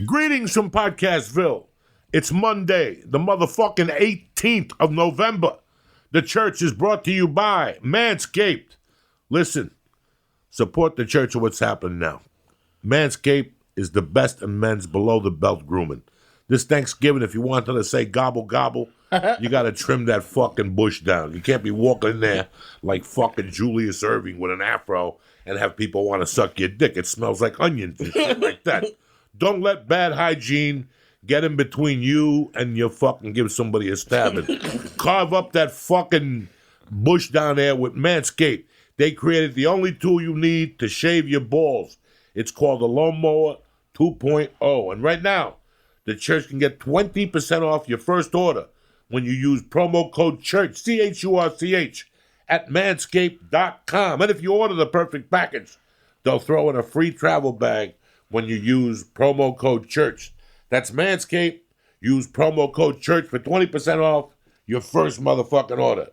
Greetings from Podcastville. It's Monday, the motherfucking 18th of November. The church is brought to you by Manscaped. Listen, support the church of what's happening now. Manscaped is the best in men's below-the-belt grooming. This Thanksgiving, if you wanted to say gobble gobble, you got to trim that fucking bush down. You can't be walking in there like fucking Julius Erving with an afro and have people want to suck your dick. It smells like onions and shit like that. Don't let bad hygiene get in between you and your fucking give somebody a stabbing. Carve up that fucking bush down there with Manscaped. They created the only tool you need to shave your balls. It's called the Lawnmower 2.0. And right now, the church can get 20% off your first order when you use promo code CHURCH, C-H-U-R-C-H, at manscaped.com. And if you order the perfect package, they'll throw in a free travel bag when you use promo code CHURCH. That's Manscaped. Use promo code CHURCH for 20% off your first motherfucking order.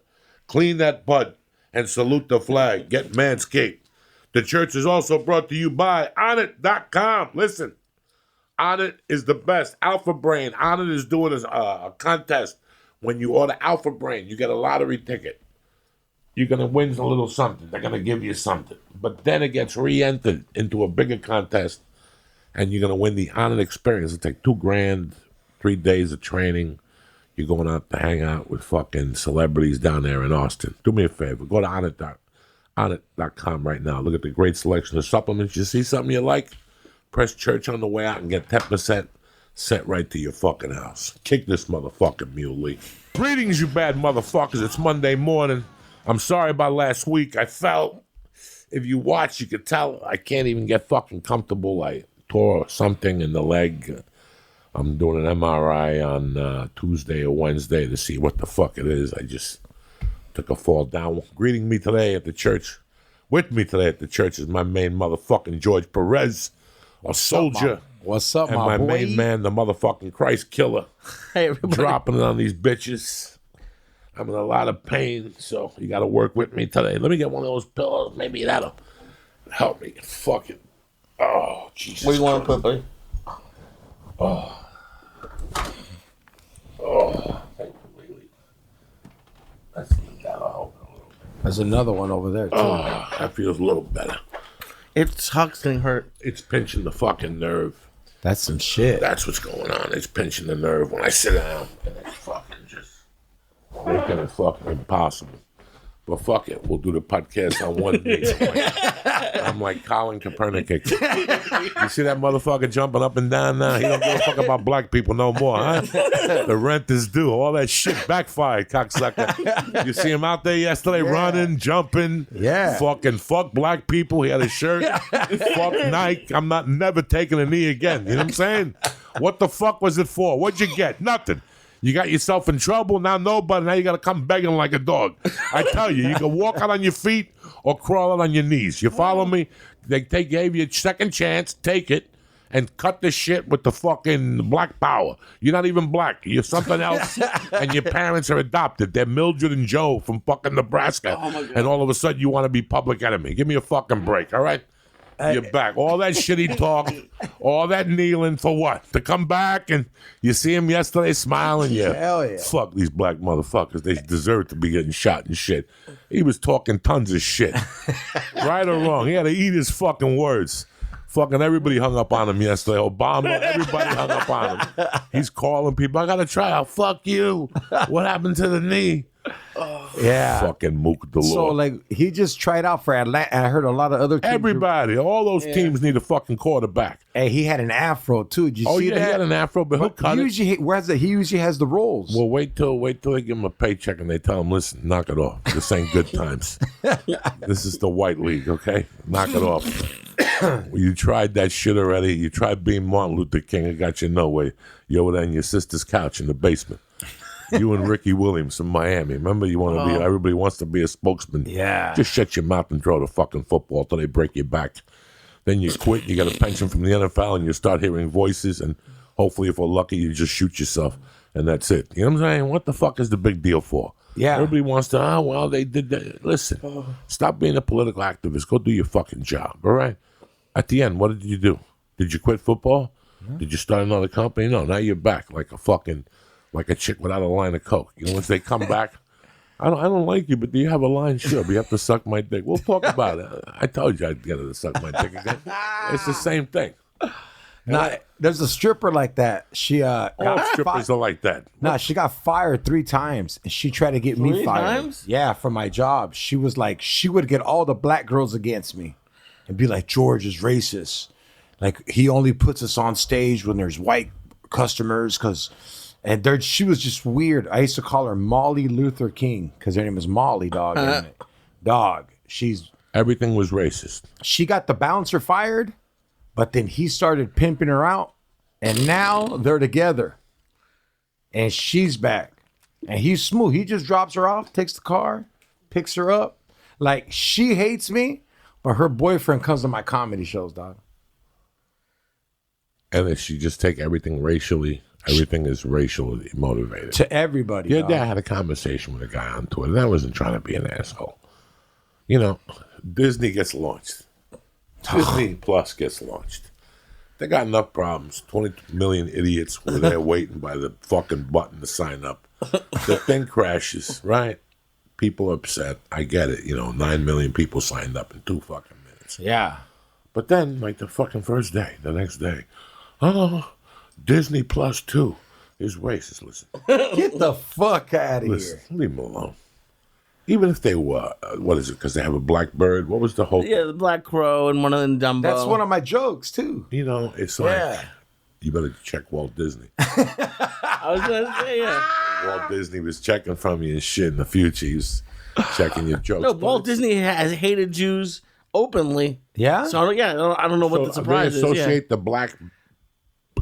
Clean that butt and salute the flag. Get Manscaped. The church is also brought to you by Onnit.com. Listen, Onnit is the best. Alpha Brain. Onnit is doing a contest. When you order Alpha Brain, you get a lottery ticket. You're going to win a little something. They're going to give you something. But then it gets re-entered into a bigger contest, and you're going to win the Onnit experience. It'll take $2,000, 3 days of training. You're going out to hang out with fucking celebrities down there in Austin. Do me a favor. Go to Onnit.com right now. Look at the great selection of supplements. You see something you like? Press church on the way out and get 10% sent right to your fucking house. Kick this motherfucking muley. Greetings, you bad motherfuckers. It's Monday morning. I'm sorry about last week. I felt, if you watch, you could tell I can't even get fucking comfortable. I tore something in the leg. I'm doing an MRI on Tuesday or Wednesday to see what the fuck it is. I just took a fall down. Greeting me today at the church, with me today at the church is my main motherfucking Jorge Perez, a soldier. What's up, and my boy? main man, the motherfucking Christ killer. Hey, everybody. Dropping it on these bitches. I'm in a lot of pain, so you got to work with me today. Let me get one of those pillows. Maybe that'll help me. Fucking. Oh, Jesus. What do you want to put, buddy? Oh. Oh. Thank you, Lily. Let's get that out a little bit. There's another one over there, too. Oh, that feels a little better. It's huxing hurt. It's pinching the fucking nerve. That's some shit. That's what's going on. It's pinching the nerve when I sit down, and it's fucking just making it fucking impossible. But fuck it, we'll do the podcast on one knee. I'm like Colin Kaepernick. You see that motherfucker jumping up and down now? He don't give a fuck about black people no more, huh? The rent is due. All that shit backfired, cocksucker. You see him out there yesterday running, jumping. Yeah. Fucking fuck black people. He had a shirt. Fuck Nike. I'm not never taking a knee again. You know what I'm saying? What the fuck was it for? What'd you get? Nothing. You got yourself in trouble, now nobody, now you got to come begging like a dog. I tell you, you can walk out on your feet or crawl out on your knees. You follow me? They gave you a second chance, take it, and cut the shit with the fucking black power. You're not even black. You're something else, and your parents are adopted. They're Mildred and Joe from fucking Nebraska, and all of a sudden you want to be public enemy. Give me a fucking break, all right? You're back. All that shitty talk, all that kneeling for what? To come back and you see him yesterday smiling? Yeah. Hell yeah. Fuck these black motherfuckers. They deserve to be getting shot and shit. He was talking tons of shit. Right or wrong. He had to eat his fucking words. Fucking everybody hung up on him yesterday. Obama, everybody hung up on him. He's calling people, I got to try out. Fuck you. What happened to the knee? Yeah. Fucking Mook the So, Lord. like, he just tried out for Atlanta. I heard a lot of other teams. Everybody, all those teams need a fucking quarterback. Hey, he had an afro, too. Did you see He that? had an afro, but he'll cut it. He usually has the roles. Well, wait till they give him a paycheck and they tell him, listen, knock it off. This ain't good times. This is the white league, okay? Knock it off. You tried that shit already. You tried being Martin Luther King. It got you nowhere. You're over there on your sister's couch in the basement. You and Ricky Williams from Miami. Remember, you want to be. Everybody wants to be a spokesman. Yeah. Just shut your mouth and throw the fucking football till they break your back. Then you quit. You get a pension from the NFL, and you start hearing voices. And hopefully, if we're lucky, you just shoot yourself, and that's it. You know what I'm saying? What the fuck is the big deal for? Yeah. Everybody wants to. They did that. Listen, stop being a political activist. Go do your fucking job. All right. At the end, what did you do? Did you quit football? Did you start another company? No, now you're back like a chick without a line of coke. You know, once they come back, I don't like you, but do you have a line? Sure, but you have to suck my dick. We'll talk about it. I told you I'd get her to suck my dick again. It's the same thing. Nah, there's a stripper like that. She All strippers are like that. Nah, she got fired 3 times, and she tried to get me 3 fired. times? Yeah, from my job. She was like, she would get all the black girls against me, and be like, George is racist. Like he only puts us on stage when there's white customers, she was just weird. I used to call her Molly Luther King because her name was Molly, dog. Dog. Everything was racist. She got the bouncer fired, but then he started pimping her out, and now they're together. And she's back. And he's smooth. He just drops her off, takes the car, picks her up. Like, she hates me, but her boyfriend comes to my comedy shows, dog. And then she just take everything racially. Everything is racially motivated. To everybody, Your dog. dad had a conversation with a guy on Twitter. That wasn't trying to be an asshole. You know, Disney gets launched. Disney Plus gets launched. They got enough problems. 20 million idiots were there waiting by the fucking button to sign up. The thing crashes, right? People are upset. I get it. 9 million people signed up in 2 fucking minutes. Yeah. But then, like the fucking first day, the next day, Disney Plus 2 is racist. Listen. Get the fuck out of Listen, here. leave them alone. Even if they were, what is it? Because they have a black bird. What was the whole? Yeah, the Black Crow and one of them Dumbo. That's one of my jokes, too. It's like, Yeah. you better check Walt Disney. I was going to say, yeah. Walt Disney was checking from you and shit in the future. He was checking your jokes. No, Walt Disney has hated Jews openly. Yeah? So, I don't know what the surprise they is. associate the black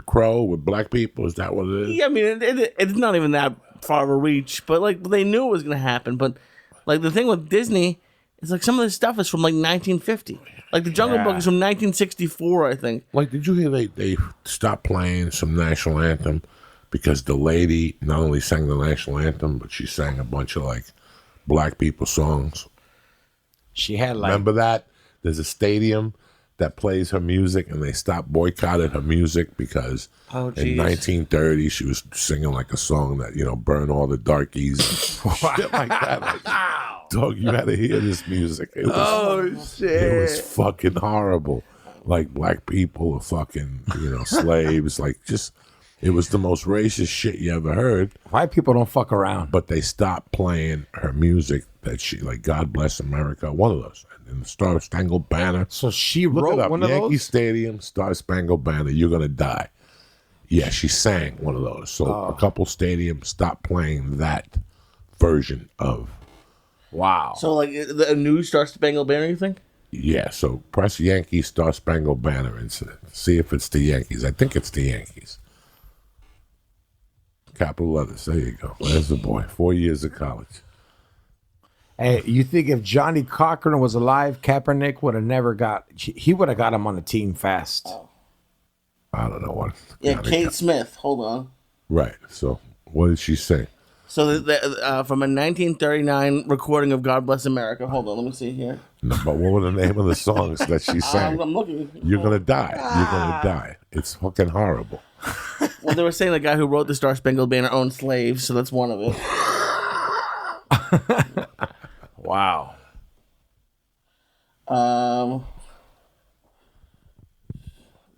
crow with black people. Is that what it is? Yeah, I mean, it's not even that far of a reach, but, like, they knew it was going to happen. But, like, the thing with Disney is, like, some of this stuff is from, like, 1950. Like, the Jungle Book is from 1964, I think. Like, did you hear they stopped playing some national anthem because the lady not only sang the national anthem, but she sang a bunch of, like, black people songs? She had, like... Remember that? There's a stadium that plays her music, and they stopped boycotted her music because in 1930 she was singing like a song that burn all the darkies, and shit like that. Like, dog, you had to hear this music. It was, shit! It was fucking horrible. Like black people are fucking slaves. Like it was the most racist shit you ever heard. White people don't fuck around. But they stopped playing her music that she like God Bless America, one of those. And the Star Spangled Banner. So she Look wrote it up. one of Yankee those? Stadium, Star Spangled Banner, You're Gonna Die. Yeah, she sang one of those. So a couple stadiums stopped playing that version of. Wow. So, like, a new Star Spangled Banner, you think? Yeah, so press Yankee Star Spangled Banner and see if it's the Yankees. I think it's the Yankees. Capital letters. There you go. There's the boy. 4 years of college. Hey, you think if Johnny Cochran was alive, Kaepernick would have never got... He would have got him on the team fast. I don't know what. Yeah, Kate Smith. Hold on. Right. So what did she say? So from a 1939 recording of God Bless America. Hold on, let me see here. No, but what were the name of the songs that she sang? I'm looking. You're gonna die. You're gonna die. It's fucking horrible. Well, they were saying the guy who wrote the Star Spangled Banner owned slaves, so that's one of it. Wow.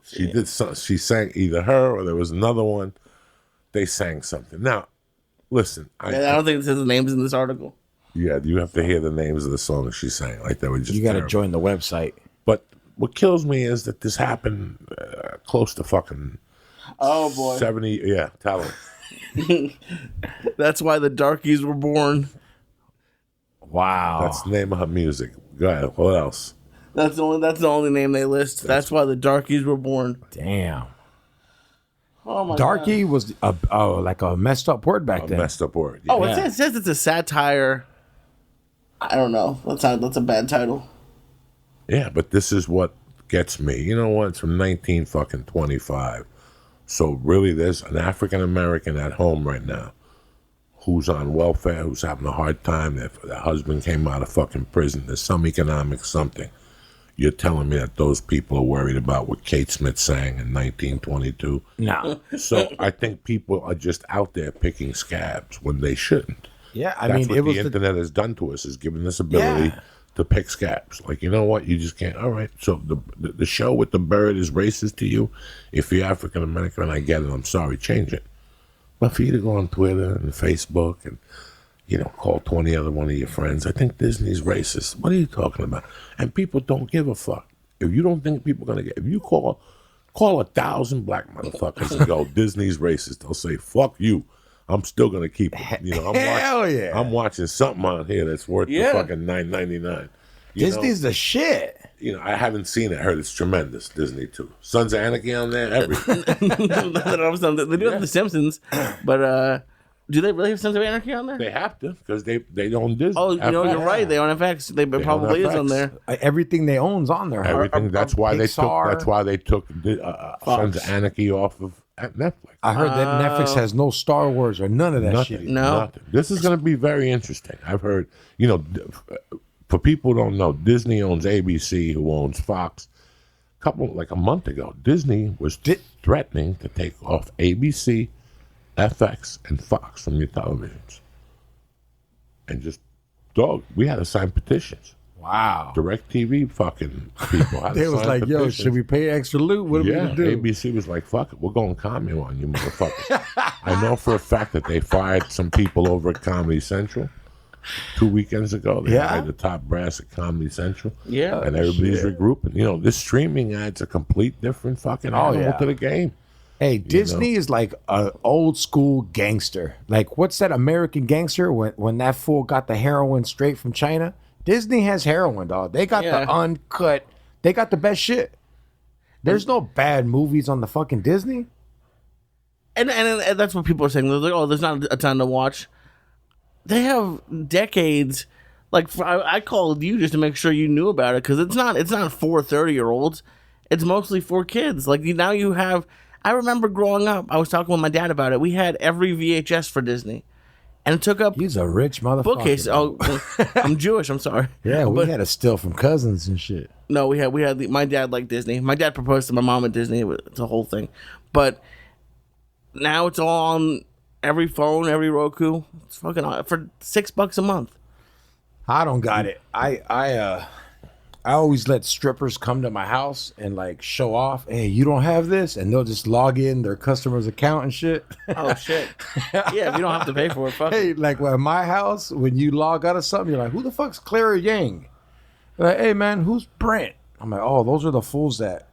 She did. She sang either her or there was another one. They sang something. Now, listen. I don't think it says the names in this article. Yeah, you have to hear the names of the songs she sang. Like they were just. You got to terrible. join the website. But what kills me is that this happened close to fucking. Oh boy. 70. Yeah, tell them. That's why the darkies were born. Wow. That's the name of her music. Go ahead. What else? That's the only name they list. That's why the darkies were born. Damn. Oh my Darky God. was like a messed up word back then. Messed up word. Oh, Yeah. it says it's a satire. I don't know. That's a bad title. Yeah, but this is what gets me. You know what? It's from 1925. So really, there's an African American at home right now who's on welfare, who's having a hard time. Their husband came out of fucking prison. There's some economic something. You're telling me that those people are worried about what Kate Smith sang in 1922? No. So I think people are just out there picking scabs when they shouldn't. Yeah, I That's mean, what it was the the internet has done to us, is given us ability Yeah. to pick scabs. Like, you know what? You just can't. All right. So the show with the bird is racist to you. If you're African American, I get it. I'm sorry. Change it. But for you to go on Twitter and Facebook and, call 20 other one of your friends, I think Disney's racist. What are you talking about? And people don't give a fuck. If you don't think people are going to if you call 1,000 black motherfuckers and go, Disney's racist, they'll say, fuck you. I'm still going to keep it. Yeah. I'm watching something on here that's worth the fucking $9.99. Disney's the shit. I haven't seen it. I heard it's tremendous. Disney too. Sons of Anarchy on there. Everything. They do have The Simpsons, but do they really have Sons of Anarchy on there? They have to because they own Disney. Oh, FX. you're right. They own FX. They probably own is on FX. there. Everything they own's on there. Everything. That's why they took. Pixar. That's why they took Sons of Anarchy off of Netflix. I heard that Netflix has no Star Wars or none of that shit. No. Nothing. This is going to be very interesting. I've heard. For people who don't know, Disney owns ABC, who owns Fox. A month ago, Disney was threatening to take off ABC, FX, and Fox from your televisions. And just, we had to sign petitions. Wow. DirecTV fucking people had They to was sign like, yo, petitions. should we pay extra loot? What are we going to do? ABC was like, fuck it, we're going commie on you motherfuckers. I know for a fact that they fired some people over at Comedy Central 2 weekends ago. They hired the top brass at Comedy Central. Yeah. And everybody's regrouping. This streaming adds a complete different fucking animal to the game. Hey, Disney is like an old school gangster. Like, what's that American Gangster when that fool got the heroin straight from China? Disney has heroin, dog. They got the uncut. They got the best shit. There's no bad movies on the fucking Disney. And that's what people are saying. They're like, oh, there's not a ton to watch. They have decades. Like, I called you just to make sure you knew about it, because it's not for 30-year-olds. It's mostly for kids. Like, now you have. I remember growing up, I was talking with my dad about it. We had every VHS for Disney, and it took up He's a rich motherfucker. bookcase. Oh, I'm Jewish. I'm sorry. Yeah, we had to steal from cousins and shit. No, we had my dad liked Disney. My dad proposed to my mom at Disney. It's a whole thing. But now it's all on every phone, every Roku. It's fucking for $6 a month. I don't got it. I always let strippers come to my house and like show off. Hey, you don't have this, and they'll just log in their customer's account and shit. Oh shit! Yeah, if you don't have to pay for it, fuck it. Hey, like at my house, when you log out of something, you're like, "Who the fuck's Clara Yang?" They're like, hey man, who's Brent? I'm like, oh, those are the fools that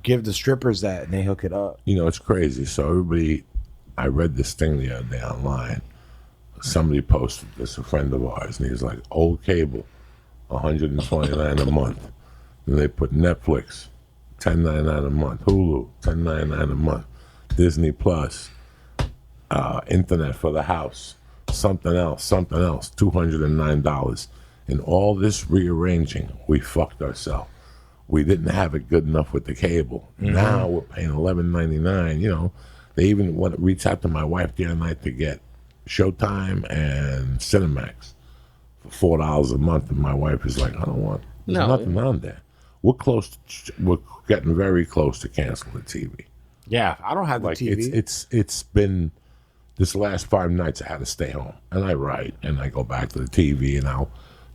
give the strippers that, and they hook it up. It's crazy. So everybody, I read this thing the other day online. Somebody posted this, a friend of ours, and he was like, old cable, $129 a month. And they put Netflix, $10.99 a month. Hulu, $10.99 a month. Disney Plus, internet for the house, something else, $209. In all this rearranging, we fucked ourselves. We didn't have it good enough with the cable. Mm-hmm. Now we're paying $11.99. They even reached out to my wife the other night to get Showtime and Cinemax for $4 a month, and my wife is like, I don't want. There's nothing on there. We're getting very close to canceling the TV. Yeah, I don't have the TV. It's been this last 5 nights I had to stay home, and I write and I go back to the TV and I'll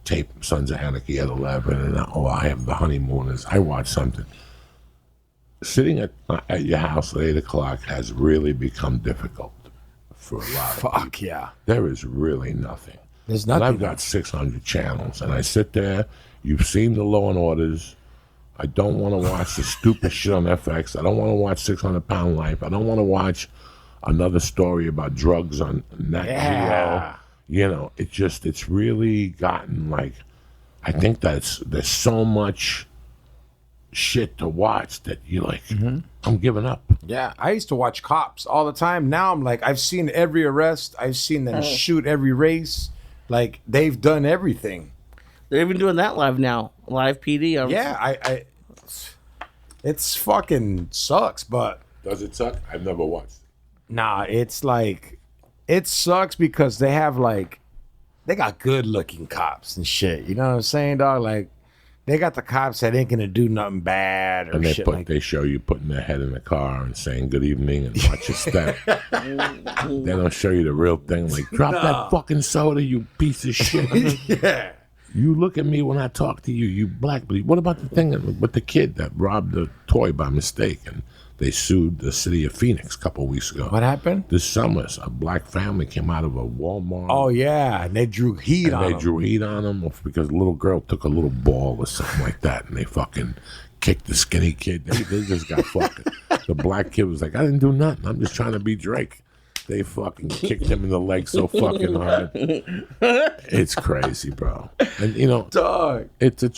tape Sons of Anarchy at 11, and I have The Honeymooners. I watch something. Sitting at your house at 8 o'clock has really become difficult for a lot of people. Fuck yeah. There is really nothing. There's nothing. And I've got 600 channels, and I sit there. You've seen the Law and Orders. I don't want to watch the stupid shit on FX. I don't want to watch 600 Pound Life. I don't want to watch another story about drugs on Nat Geo. It's really gotten like, I think there's so much shit to watch that you're like, I'm giving up. Yeah, I used to watch Cops all the time. Now I'm like, I've seen every arrest. I've seen them shoot every race. Like, they've done everything. They're even doing that live now. Live PD. Yeah, it's fucking sucks, but. Does it suck? I've never watched. Nah, it's like, it sucks because they have like, they got good looking cops and shit. You know what I'm saying, dog? Like, They got the cops that ain't gonna do nothing bad or And shit like that. they show you putting their head in the car and saying good evening and watch your step. They don't show you the real thing. Like, drop that fucking soda, you piece of shit. Yeah. You look at me when I talk to you, you black. But what about the thing with the kid that robbed the toy by mistake? And they sued the city of Phoenix a couple of weeks ago. What happened? This summer, a black family came out of a Walmart. Oh yeah, and they drew heat on They them. drew heat on them because a little girl took a little ball or something like that, and they fucking kicked the skinny kid. They just got fucking. The black kid was like, I didn't do nothing. I'm just trying to be Drake. They fucking kicked him in the leg so fucking hard. It's crazy, bro. And you know, Dog.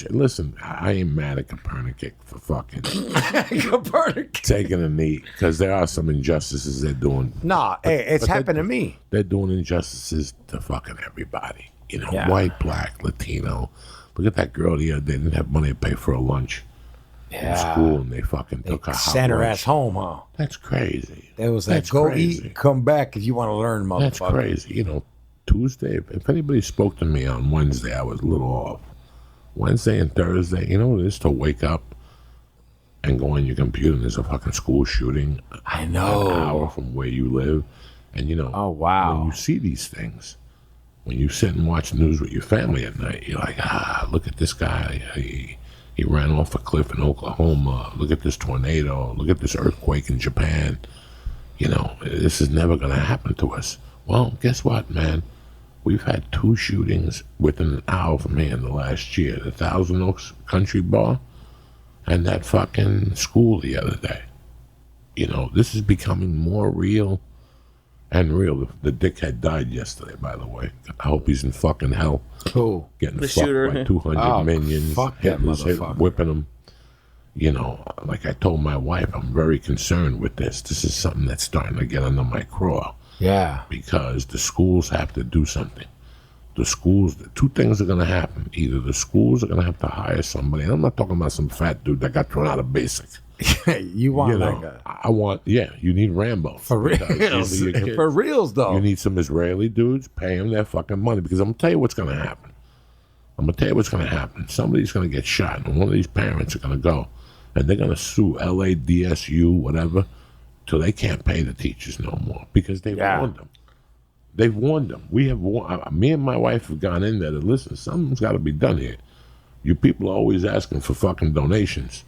listen. I ain't mad at Kaepernick for fucking Kaepernick. taking a knee because there are some injustices they're doing. Nah, hey, it's but happened to me. They're doing injustices to fucking everybody. You know, Yeah. white, black, Latino. Look at that girl the other day. Didn't have money to pay for a lunch in school, and they fucking took her hot Sent her lunch. ass home, huh? That's crazy. It was like, That's go crazy. eat, come back if you want to learn, motherfucker. That's crazy. You know, Tuesday, if anybody spoke to me on Wednesday, I was a little off. Wednesday and Thursday, you know what it is to wake up and go on your computer and there's a fucking school shooting I an know. hour from where you live. And, you know, Oh, wow. when you see these things, when you sit and watch news with your family at night, you're like, look at this guy. He ran off a cliff in Oklahoma. Look at this tornado. Look at this earthquake in Japan. You know, this is never going to happen to us. Well, guess what, man? We've had 2 shootings within an hour from here in the last year. The Thousand Oaks Country Bar and that fucking school the other day. You know, this is becoming more real and real. The dickhead died yesterday, by the way. I hope he's in fucking hell. Cool. Getting The fucked shooter. by 200 Oh, minions. fuck that motherfucker. Whipping him. You know, like I told my wife, I'm very concerned with this. This is something that's starting to get under my craw. Yeah. Because the schools have to do something. The schools, 2 things are going to happen. Either the schools are going to have to hire somebody, and I'm not talking about some fat dude that got thrown out of basic. You want You know, like a I want, you need Rambo. for reals. For reals though. You need some Israeli dudes, pay them their fucking money, because I'm going to tell you what's going to happen. Somebody's going to get shot, and one of these parents are going to go, and they're going to sue LADSU, whatever, till they can't pay the teachers no more, because they've warned them. They've warned them. We have me and my wife have gone in there to listen. Something's got to be done here. You people are always asking for fucking donations.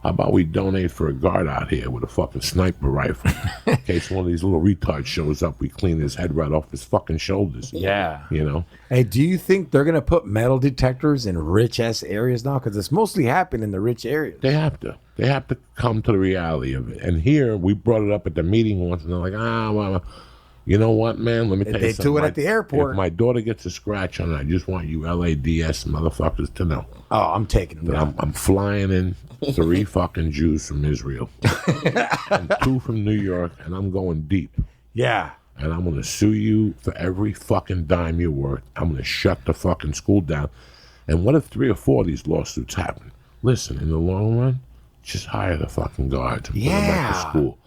How about we donate for a guard out here with a fucking sniper rifle? In case one of these little retards shows up, we clean his head right off his fucking shoulders. Yeah. You know? Hey, do you think they're gonna put metal detectors in rich ass areas now? Because it's mostly happening in the rich areas. They have to. They have to come to the reality of it. And here, we brought it up at the meeting once, and they're like, well, you know what, man? Let me tell you They something. do it at the airport. If my daughter gets a scratch on it, I just want you LADS motherfuckers to know. Oh, I'm taking them. That I'm flying in 3 fucking Jews from Israel and 2 from New York, and I'm going deep. Yeah. And I'm going to sue you for every fucking dime you're worth. I'm going to shut the fucking school down. And what if 3 or 4 of these lawsuits happen? Listen, in the long run, just hire the fucking guards and put them at the Yeah. school.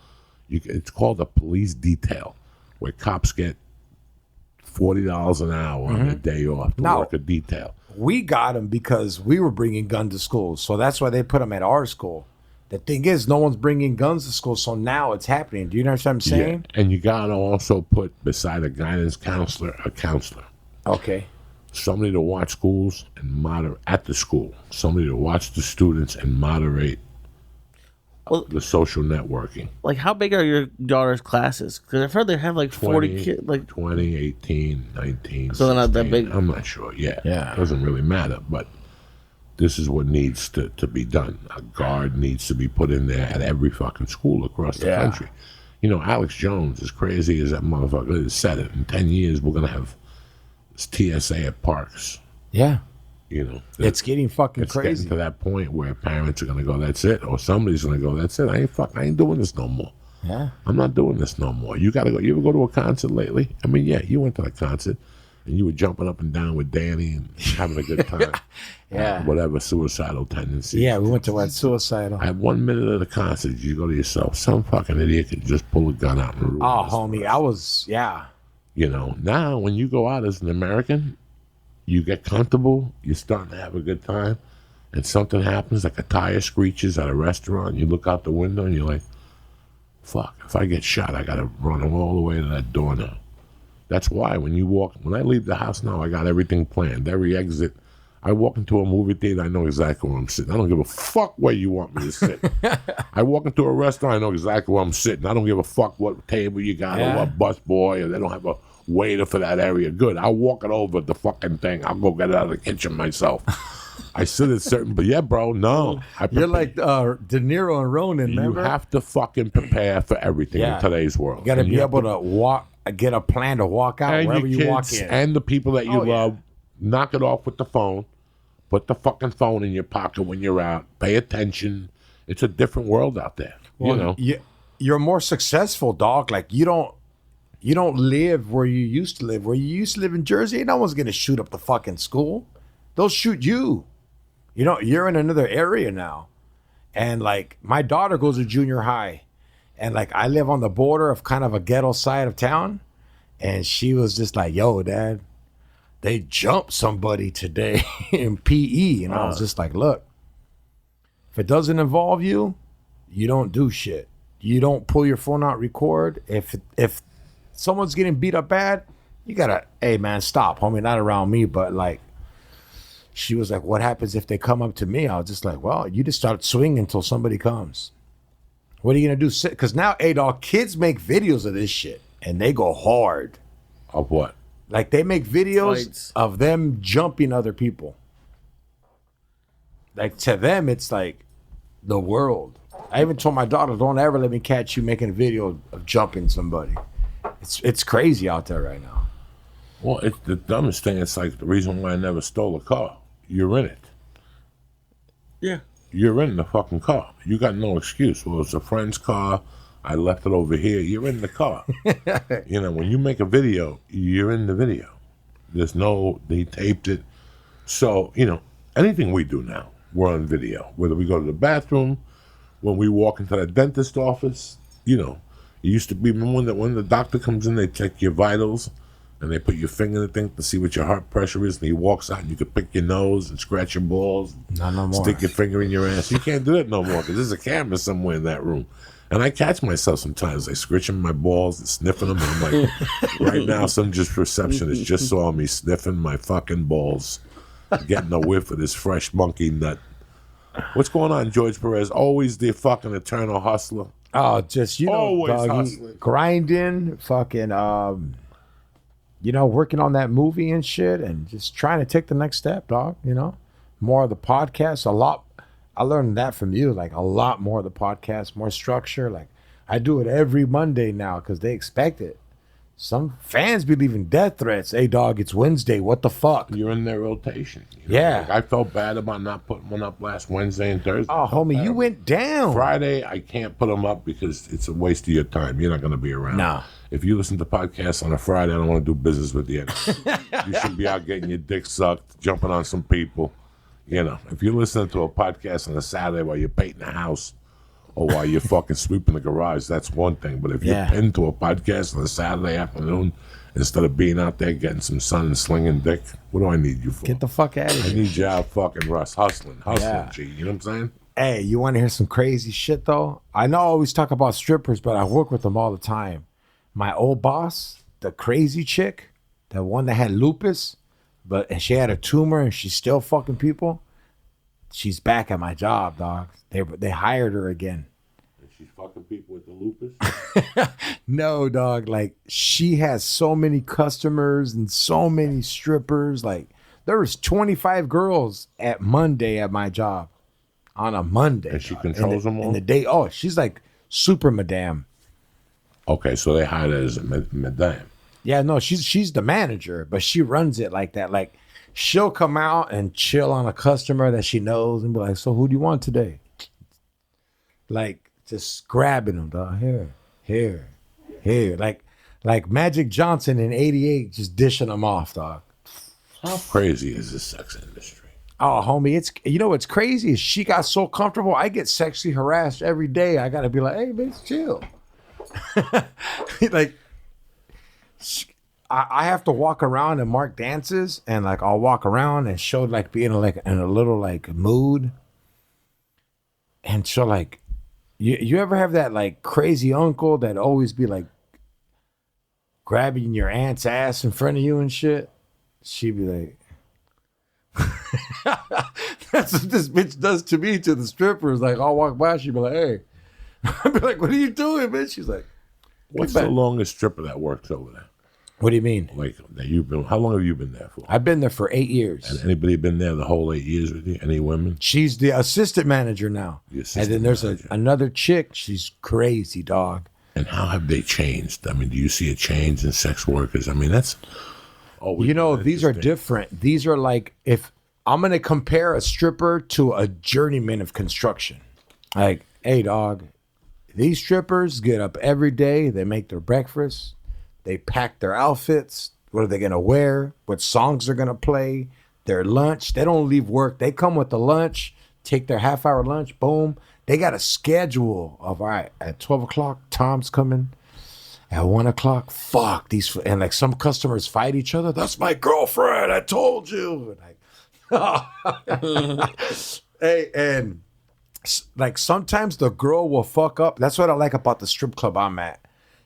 It's called a police detail, where cops get $40 an hour on a day off to No. work a detail. We got them because we were bringing guns to school. So that's why they put them at our school. The thing is, no one's bringing guns to school. So now it's happening. Do you know what I'm saying? And you got to also put beside a guidance counselor, a counselor. Okay. Somebody to watch schools and moderate at the school. Somebody to watch the students and moderate the social networking. Like, how big are your daughter's classes? Because I've heard they have like 40 kids. Like, 20, 18, 19. So they're not that 16. big? I'm not sure. Yeah. Yeah. It doesn't really matter. But this is what needs to be done. A guard needs to be put in there at every fucking school across the country. You know, Alex Jones, as crazy as that motherfucker is, said it. In 10 years, we're going to have TSA at parks. Yeah. You know, It's getting fucking it's crazy. getting to that point where parents are going to go, that's it. Or somebody's going to go, that's it. I ain't doing this no more. Yeah. I'm not doing this no more. You got to go. You ever go to a concert lately? I mean, yeah, you went to the concert and you were jumping up and down with Danny and having a good time. Yeah. Whatever suicidal tendency. Yeah, we went to what, suicidal. At 1 minute of the concert, you go to yourself, some fucking idiot could just pull a gun out and ruin Oh, this. homie, I was, yeah. You know, now when you go out as an American, you get comfortable, you're starting to have a good time, and something happens, like a tire screeches at a restaurant, you look out the window and you're like, fuck, if I get shot, I gotta run all the way to that door now. That's why when I leave the house now, I got everything planned, every exit. I walk into a movie theater, I know exactly where I'm sitting. I don't give a fuck where you want me to sit. I walk into a restaurant, I know exactly where I'm sitting. I don't give a fuck what table you got or what bus boy, or they don't have a waiter for that area. Good. I'll walk it over the fucking thing. I'll go get it out of the kitchen myself. I sit at certain, but yeah, bro, no. You're like De Niro and Ronin, remember? You have to fucking prepare for everything in today's world. You got to be able to get a plan to walk out and wherever your you walk kids in. And the people that you love, knock it off with the phone. Put the fucking phone in your pocket when you're out. Pay attention. It's a different world out there. Well, you're more successful, dog. Like you don't live where you used to live. Where you used to live in Jersey, no one's gonna shoot up the fucking school. They'll shoot you. You know, you're in another area now. And like my daughter goes to junior high, and like I live on the border of kind of a ghetto side of town, and she was just like, "Yo, Dad, they jumped somebody today in PE." And I was just like, look, if it doesn't involve you, you don't do shit. You don't pull your phone out, record. If someone's getting beat up bad, you gotta, hey man, stop, homie, not around me. But like, she was like, what happens if they come up to me? I was just like, well, you just start swinging until somebody comes. What are you gonna do? Because now, hey dog, kids make videos of this shit and they go hard. Of what? Like they make videos Fights. of them jumping other people. Like to them, it's like the world. I even told my daughter, don't ever let me catch you making a video of jumping somebody. It's crazy out there right now. Well, it's the dumbest thing. It's like the reason why I never stole a car. You're in it. Yeah. You're in the fucking car. You got no excuse. Well, it's a friend's car. I left it over here. You're in the car. You know, when you make a video, you're in the video. They taped it. So, you know, anything we do now, we're on video. Whether we go to the bathroom, when we walk into the dentist office, you know, it used to be when the doctor comes in, they check your vitals and they put your finger in the thing to see what your heart pressure is, and he walks out and you can pick your nose and scratch your balls, No more. stick your finger in your ass. You can't do that no more because there's a camera somewhere in that room. And I catch myself sometimes, like scratching my balls and sniffing them. And I'm like, right now, some receptionist just saw me sniffing my fucking balls, getting a whiff of this fresh monkey nut. What's going on, Jorge Perez? Always the fucking eternal hustler. Oh, just, you know, Always doggy, hustling. grinding, fucking, you know, working on that movie and shit and just trying to take the next step, dog, you know? More of the podcast, a lot. I learned that from you, like a lot more of the podcast, more structure. Like I do it every Monday now because they expect it. Some fans be leaving death threats. Hey, dog, it's Wednesday. What the fuck? You're in their rotation. You know? Yeah. Like I felt bad about not putting one up last Wednesday and Thursday. Oh, homie, you went down. Friday, I can't put them up because it's a waste of your time. You're not going to be around. Nah. If you listen to podcasts on a Friday, I don't want to do business with you. You should be out getting your dick sucked, jumping on some people. You know, if you're listening to a podcast on a Saturday while you're painting the house or while you're fucking sweeping the garage, that's one thing. But if you're pinned to a podcast on a Saturday afternoon instead of being out there getting some sun and slinging dick, what do I need you for? Get the fuck out of I here. need you out fucking Russ hustling, G. You know what I'm saying? Hey, you want to hear some crazy shit, though? I know I always talk about strippers, but I work with them all the time. My old boss, the crazy chick, the one that had lupus, and she had a tumor and she's still fucking people. She's back at my job, dog. They hired her again. And she's fucking people with the lupus? No, dog. Like she has so many customers and so many strippers. Like there was 25 girls at Monday at my job on a Monday. And she dog. controls them all? In the day. Oh, she's like super madame. Okay, so they hired her as a madame. Yeah, no, she's the manager, but she runs it like that. Like she'll come out and chill on a customer that she knows and be like, so who do you want today? Like just grabbing them, dog. Here. Like Magic Johnson in '88, just dishing them off, dog. How crazy is this sex industry? Oh, homie, it's, you know what's crazy is she got so comfortable. I get sexually harassed every day. I gotta be like, hey, bitch, chill. Like, I have to walk around and mark dances, and like I'll walk around and show like being like in a little like mood, and so like you ever have that like crazy uncle that always be like grabbing your aunt's ass in front of you and shit? She'd be like, that's what this bitch does to me to the strippers. Like I'll walk by, she'd be like, hey. I'd be like, what are you doing, bitch? She's like, what's the longest stripper that works over there? What do you mean? Like that you've been? How long have you been there for? I've been there for 8 years. And anybody been there the whole 8 years with you? Any women? She's the assistant manager now. And then there's another chick. She's crazy, dog. And how have they changed? I mean, do you see a change in sex workers? I mean, that's always. You know, these are different. These are like, if I'm going to compare a stripper to a journeyman of construction. Like, hey, dog, these strippers get up every day. They make their breakfast. They pack their outfits. What are they going to wear? What songs they're going to play? Their lunch. They don't leave work. They come with the lunch, take their half-hour lunch, boom. They got a schedule of, all right, at 12 o'clock, Tom's coming. At 1 o'clock, fuck these. And like some customers fight each other. That's my girlfriend. I told you. And like, hey, and like sometimes the girl will fuck up. That's what I like about the strip club I'm at,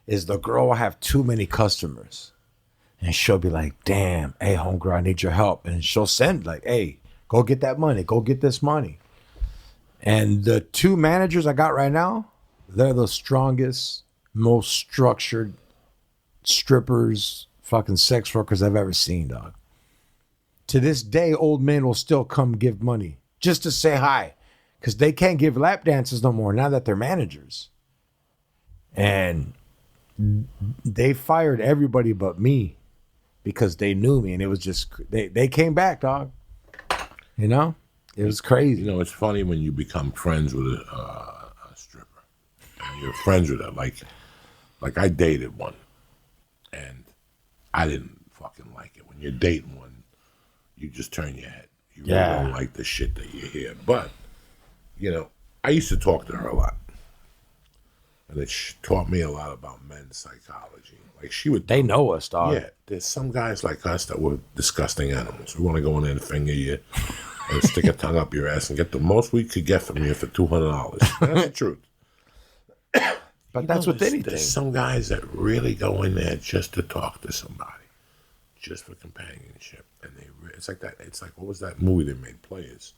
is the girl will have too many customers. And she'll be like, damn, hey, homegirl, I need your help. And she'll send like, hey, go get that money. Go get this money. And the two managers I got right now, they're the strongest, most structured strippers, fucking sex workers I've ever seen, dog. To this day, old men will still come give money just to say hi, because they can't give lap dances no more now that they're managers. And they fired everybody but me because they knew me, and it was just, they came back, dog. You know? It was crazy. You know, it's funny when you become friends with a stripper. And you're friends with her. Like I dated one, and I didn't fucking like it. When you're dating one, you just turn your head. You really don't like the shit that you hear. But, you know, I used to talk to her a lot. And it taught me a lot about men's psychology. Like she would. They know us, dog. Yeah, there's some guys like us that were disgusting animals. We want to go in there and finger you. And stick a tongue up your ass and get the most we could get from you for $200. That's the truth. But that's with anything. There's some guys that really go in there just to talk to somebody, just for companionship, and it's like that. It's like, what was that movie they made? Players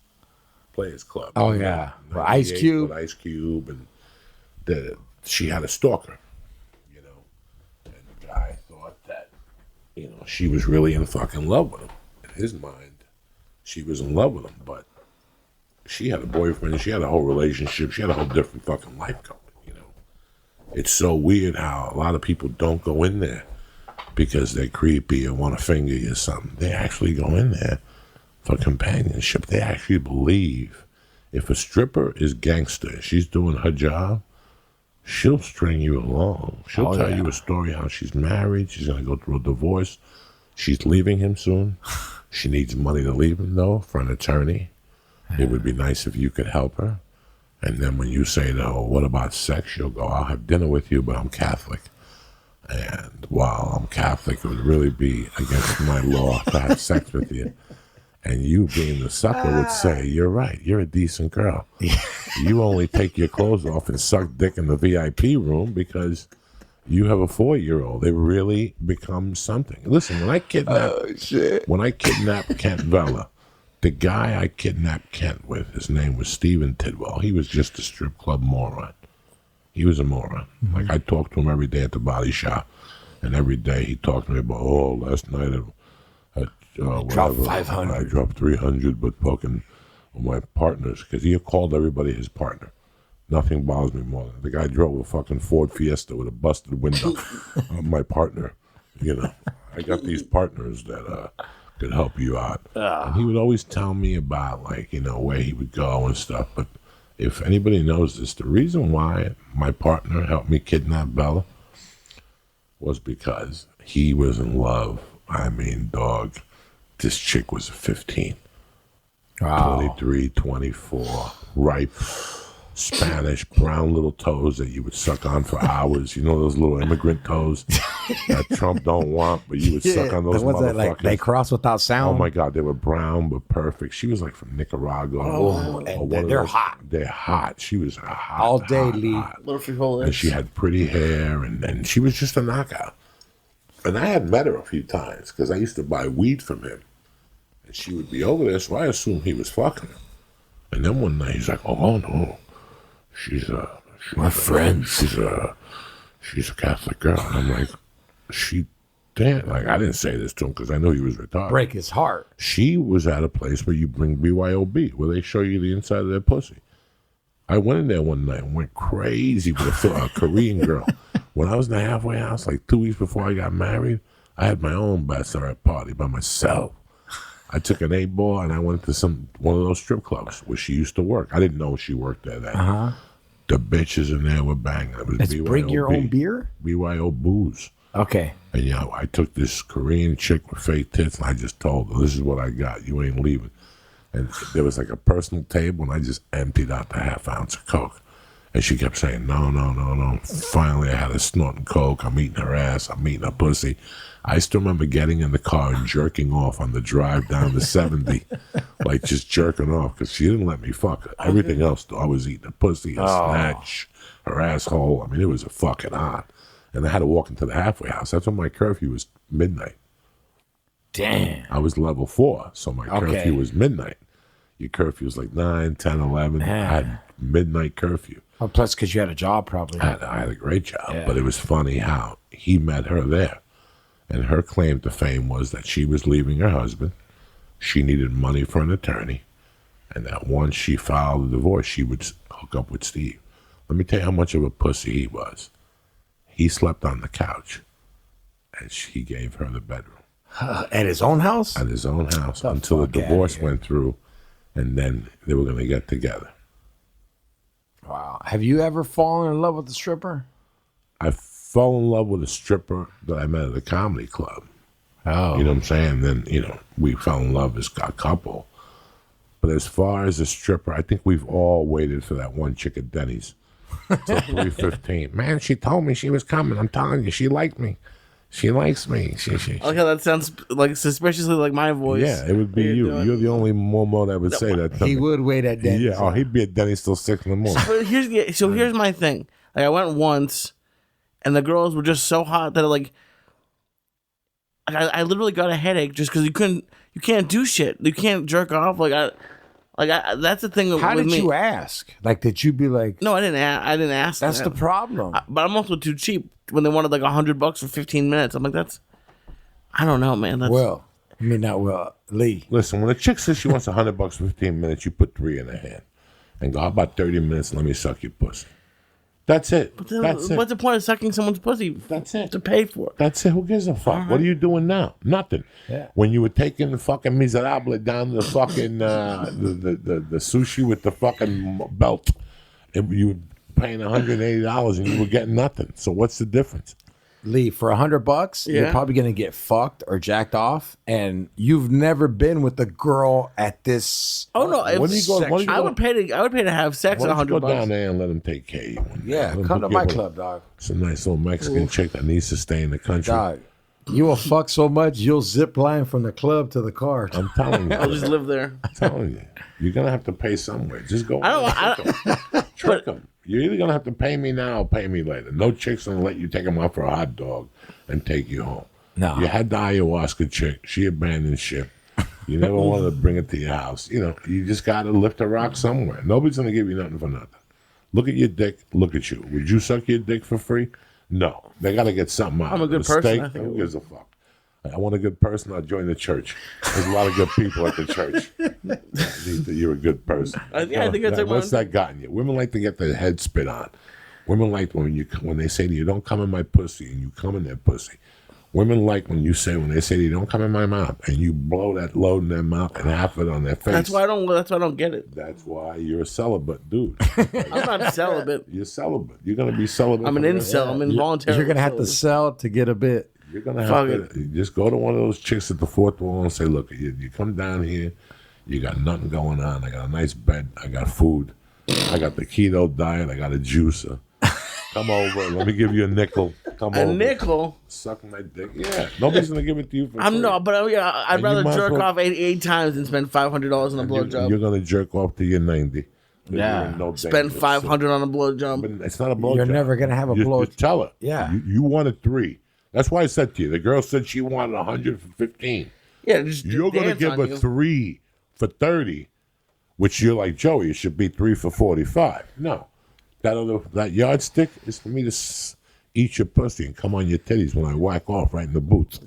Club. Oh yeah, with Ice Cube. With Ice Cube, and she had a stalker, you know, and the guy thought that, you know, she was really in fucking love with him. In his mind, she was in love with him, but she had a boyfriend. She had a whole relationship. She had a whole different fucking life going, you know. It's so weird how a lot of people don't go in there because they're creepy or want to finger you or something. They actually go in there for companionship. They actually believe if a stripper is gangster, she's doing her job, she'll string you along. She'll tell you a story how she's married. She's going to go through a divorce. She's leaving him soon. She needs money to leave him, though, for an attorney. It would be nice if you could help her. And then when you say, no, what about sex? She'll go, I'll have dinner with you, but I'm Catholic. And while I'm Catholic, it would really be against my law to have sex with you. And you, being the sucker, would say, you're right. You're a decent girl. You only take your clothes off and suck dick in the VIP room because you have a 4-year-old. They really become something. Listen, when I kidnapped Kent Vela, the guy I kidnapped Kent with, his name was Stephen Tidwell. He was just a strip club moron. He was a moron. Mm-hmm. Like, I talked to him every day at the body shop, and every day he talked to me about, last night I dropped 500. I dropped 300, but fucking my partners, because he called everybody his partner. Nothing bothers me more than the guy drove a fucking Ford Fiesta with a busted window. My partner, you know, I got these partners that could help you out. And he would always tell me about, like, you know, where he would go and stuff. But if anybody knows this, the reason why my partner helped me kidnap Bella was because he was in love. I mean, dog, this chick was 15. Wow. 23, 24, ripe. Spanish, brown little toes that you would suck on for hours. You know those little immigrant toes? that Trump don't want, but you would suck on those What's motherfuckers. that, like, they cross without sound? Oh my God, they were brown but perfect. She was like from Nicaragua. and they're hot. They're hot. She was hot All day, hot, Lee. hot. Little frijoles. And she had pretty hair, and she was just a knockout. And I had met her a few times because I used to buy weed from him, and she would be over there, so I assumed he was fucking her. And then one night he's like, "Oh no, she's my friend. She's a Catholic girl." And I'm like, damn, like I didn't say this to him because I knew he was retarded. Break his heart. She was at a place where you bring BYOB, where they show you the inside of their pussy. I went in there one night and went crazy with a Korean girl. When I was in the halfway house, like 2 weeks before I got married, I had my own bachelorette party by myself. I took an 8-ball and I went to one of those strip clubs where she used to work. I didn't know she worked there then. The bitches in there were banging. It was BYOB. Bring your own beer? BYO booze. Okay. And I took this Korean chick with fake tits and I just told her, "This is what I got. You ain't leaving." And there was like a personal table and I just emptied out the half ounce of Coke. And she kept saying, no, no, no, no. Finally, I had her snorting Coke. I'm eating her ass. I'm eating her pussy. I still remember getting in the car and jerking off on the drive down to 70. Like just jerking off because she didn't let me fuck her. Everything else, though, I was eating her pussy, her snatch, her asshole. I mean, it was a fucking on. And I had to walk into the halfway house. That's when my curfew was midnight. Damn. I was level 4, so my curfew was midnight. Your curfew was like 9, 10, 11. I had midnight curfew. Oh, plus, because you had a job, probably. I had a great job, but it was funny how he met her there. And her claim to fame was that she was leaving her husband. She needed money for an attorney. And that once she filed a divorce, she would hook up with Steve. Let me tell you how much of a pussy he was. He slept on the couch, and she gave her the bedroom. At his own house? At his own house until the divorce went through, and then they were going to get together. Wow. Have you ever fallen in love with a stripper? I fell in love with a stripper that I met at a comedy club. Oh. You know what I'm saying? Then, we fell in love as a couple. But as far as a stripper, I think we've all waited for that one chick at Denny's till 3:15. Man, she told me she was coming. I'm telling you, she liked me. She likes me. She. Okay, that sounds like suspiciously like my voice. Yeah, it would be you. You're the only Momo that would say that to me. He would wait at Denny's. Yeah, he'd be at Denny's till 6 in the morning. But here's my thing. Like I went once, and the girls were just so hot that I literally got a headache just because you can't do shit. You can't jerk off. That's the thing. How with did me. you ask? Like, did you be like? No, I didn't. I didn't ask. That's the problem. But I'm also too cheap. When they wanted like $100 for 15 minutes, I'm like, I don't know, man. That's, Not well, Lee. Listen, when a chick says she wants $100 for 15 minutes, you put 3 in her hand and go, "How about 30 minutes? Let me suck your pussy." That's it. That's it. What's the point of sucking someone's pussy? That's it. To pay for it. That's it. Who gives a fuck? What are you doing now? Nothing. Yeah. When you were taking the fucking miserable down to the fucking the sushi with the fucking belt, you were paying $180 and you were getting nothing. So what's the difference? Lee, for $100, you're Yeah. probably gonna get fucked or jacked off, and you've never been with a girl at this. Oh no! When you go, when you I go, would pay to have sex why at don't you go $100. down there and let them take care of you? Yeah, Let 'em come to hook my you up. club, dog. It's a nice little Mexican chick that needs to stay in the country. Dog, you will fuck so much you'll zip line from the club to the car. I'm telling you. I'll just live there. I'm telling you. You're going to have to pay somewhere. Just go. I don't. Trick them. You're either going to have to pay me now or pay me later. No chick's going to let you take them out for a hot dog and take you home. No. You had the ayahuasca chick. She abandoned ship. You never wanted to bring it to your house. You just got to lift a rock somewhere. Nobody's going to give you nothing for nothing. Look at your dick. Look at you. Would you suck your dick for free? No. They got to get something out. I'm a good person, Steak, I think who I gives a fuck? I want a good person. I'll join the church. There's a lot of good people at the church. You're a good person. I think that's What's that gotten you? Women like to get their head spit on. Women like when they say to you, "Don't come in my pussy," and you come in their pussy. Women like when they say to you, "Don't come in my mouth," and you blow that load in their mouth and half it on their face. That's why I don't get it. That's why you're a celibate, dude. I'm not celibate. You're celibate. You're gonna be celibate. I'm an incel. I'm involuntary. You're gonna have to sell to get a bit. You're gonna have to just go to one of those chicks at the fourth wall and say, "Look, you come down here. You got nothing going on. I got a nice bed. I got food. I got the keto diet. I got a juicer. Come over. Let me give you a nickel. Come A over. nickel? Suck my dick. Yeah. Nobody's going to give it to you for I'm free. not, but I'd And you rather might as jerk well- off eight times than spend $500 on a blowjob. You're going to jerk off to your 90. Yeah. You're in no Spend danger. $500 on a blowjob. But it's not a blowjob. You're never gonna have a blow. Just tell her. Yeah. You wanted 3. That's why I said to you. The girl said she wanted 115. Yeah, just You're going to dance give on her you. 3 for 30, which you're like, Joey, it should be 3 for 45. No. That yardstick is for me to eat your pussy and come on your titties when I whack off right in the boots.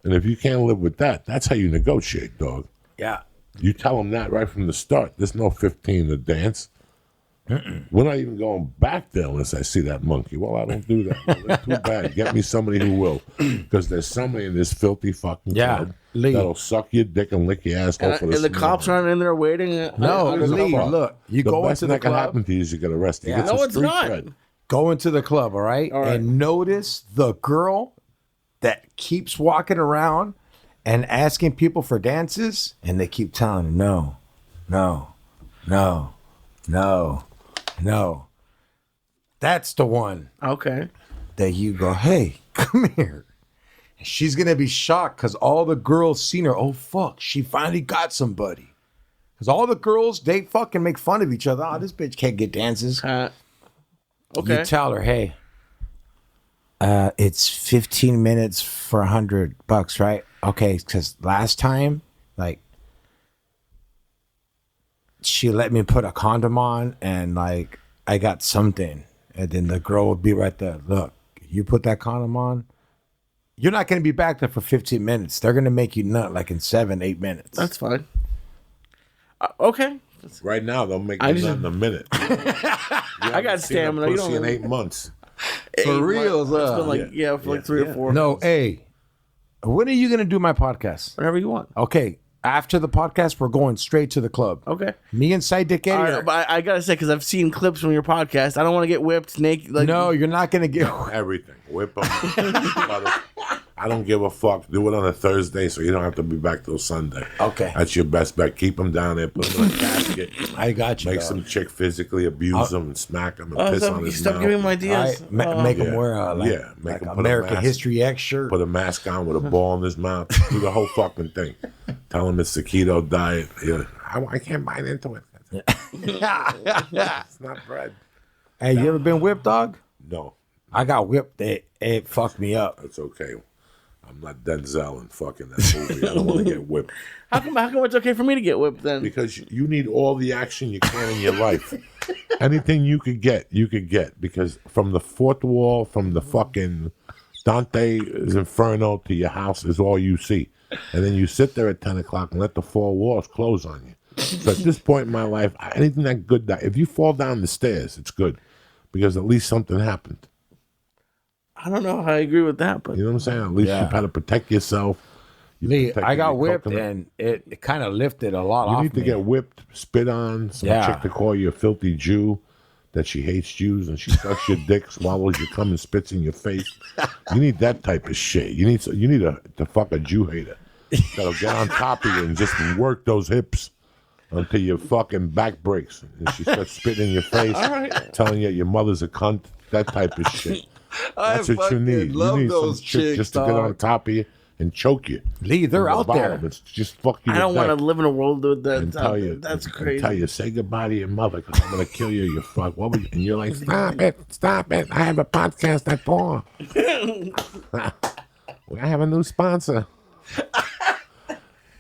And if you can't live with that, that's how you negotiate, dog. Yeah. You tell them that right from the start. There's no 15 to dance. We're not even going back there unless I see that monkey. Well, I don't do that. Well, that's too bad. Get me somebody who will. Because there's somebody in this filthy fucking club Lee. that'll suck your dick and lick your asshole for And the cops aren't in there waiting. No, I don't Lee, know. look. You The go best into thing the that can club. happen to you is you get arrested. Yeah. You get No, some it's street not. cred. Go into the club, all right? All right. And notice the girl that keeps walking around and asking people for dances, and they keep telling her, no, no, no, no, no. That's the one Okay. that you go, hey, come here. And she's going to be shocked because all the girls seen her. Oh, fuck, she finally got somebody. Because all the girls, they fucking make fun of each other. Oh, this bitch can't get dances. Okay. You tell her, hey, it's 15 minutes for $100, right? Okay, because last time, like, she let me put a condom on and, like, I got something. And then the girl would be right there. Look, you put that condom on, you're not going to be back there for 15 minutes. They're going to make you nut, like, in 7-8 minutes. That's fine. Okay. Right now, they'll make I you just- nut in a minute. I got stamina. You Pussy in don't 8 months. For real, It's been like, for like 3 or 4. No, hey, when are you going to do my podcast? Whatever you want. Okay, after the podcast, we're going straight to the club. Okay. Me and Side Dick Eddie. All right, but I gotta say, because I've seen clips from your podcast, I don't want to get whipped naked. Like, No, you're not going to get. Everything. Whip them. I don't give a fuck. Do it on a Thursday so you don't have to be back till Sunday. Okay. That's your best bet. Keep them down there. Put them in a casket. I got you. Make dog. some chick physically abuse them and smack them and piss on his stop mouth. giving my All ideas. right, make him Yeah. wear Make like him put a American mask. History X shirt. Put a mask on with a ball in his mouth. Do the whole fucking thing. Tell him it's the keto diet. Yeah. I can't bite into it. It's not bread. Hey, you ever been whipped, dog? No, I got whipped. It fucked me up. that's okay. I'm not Denzel in fucking that movie. I don't want to get whipped. How come it's okay for me to get whipped then? Because you need all the action you can in your life. Anything you could get, because from the fourth wall, from the fucking Dante's Inferno to your house is all you see. And then you sit there at 10 o'clock and let the four walls close on you. So at this point in my life, anything that good, if you fall down the stairs, it's good. Because at least something happened. I don't know how I agree with that, but You know what I'm saying? At least Yeah. you got to protect yourself. You Lee, protected I got your whipped coconut. and it kind of lifted a lot You off need to me. get whipped, spit on, some Yeah. chick to call you a filthy Jew, that she hates Jews, and she sucks your dick, swallows your cum, and spits in your face. You need that type of shit. You need to fuck a Jew hater that'll get on top of you and just work those hips until your fucking back breaks. And she starts spitting in your face, telling you your mother's a cunt, that type of shit. That's what you need. You need some chick just to get on top of you and choke you. Lee, they're From the out there. bottom. It's just fuck you. I don't want to live in a world with that. and tell you, That's and crazy. tell you, say goodbye to your mother because I'm gonna kill you. You fuck. What would you? And you're like, stop it! I have a podcast at 4. I have a new sponsor.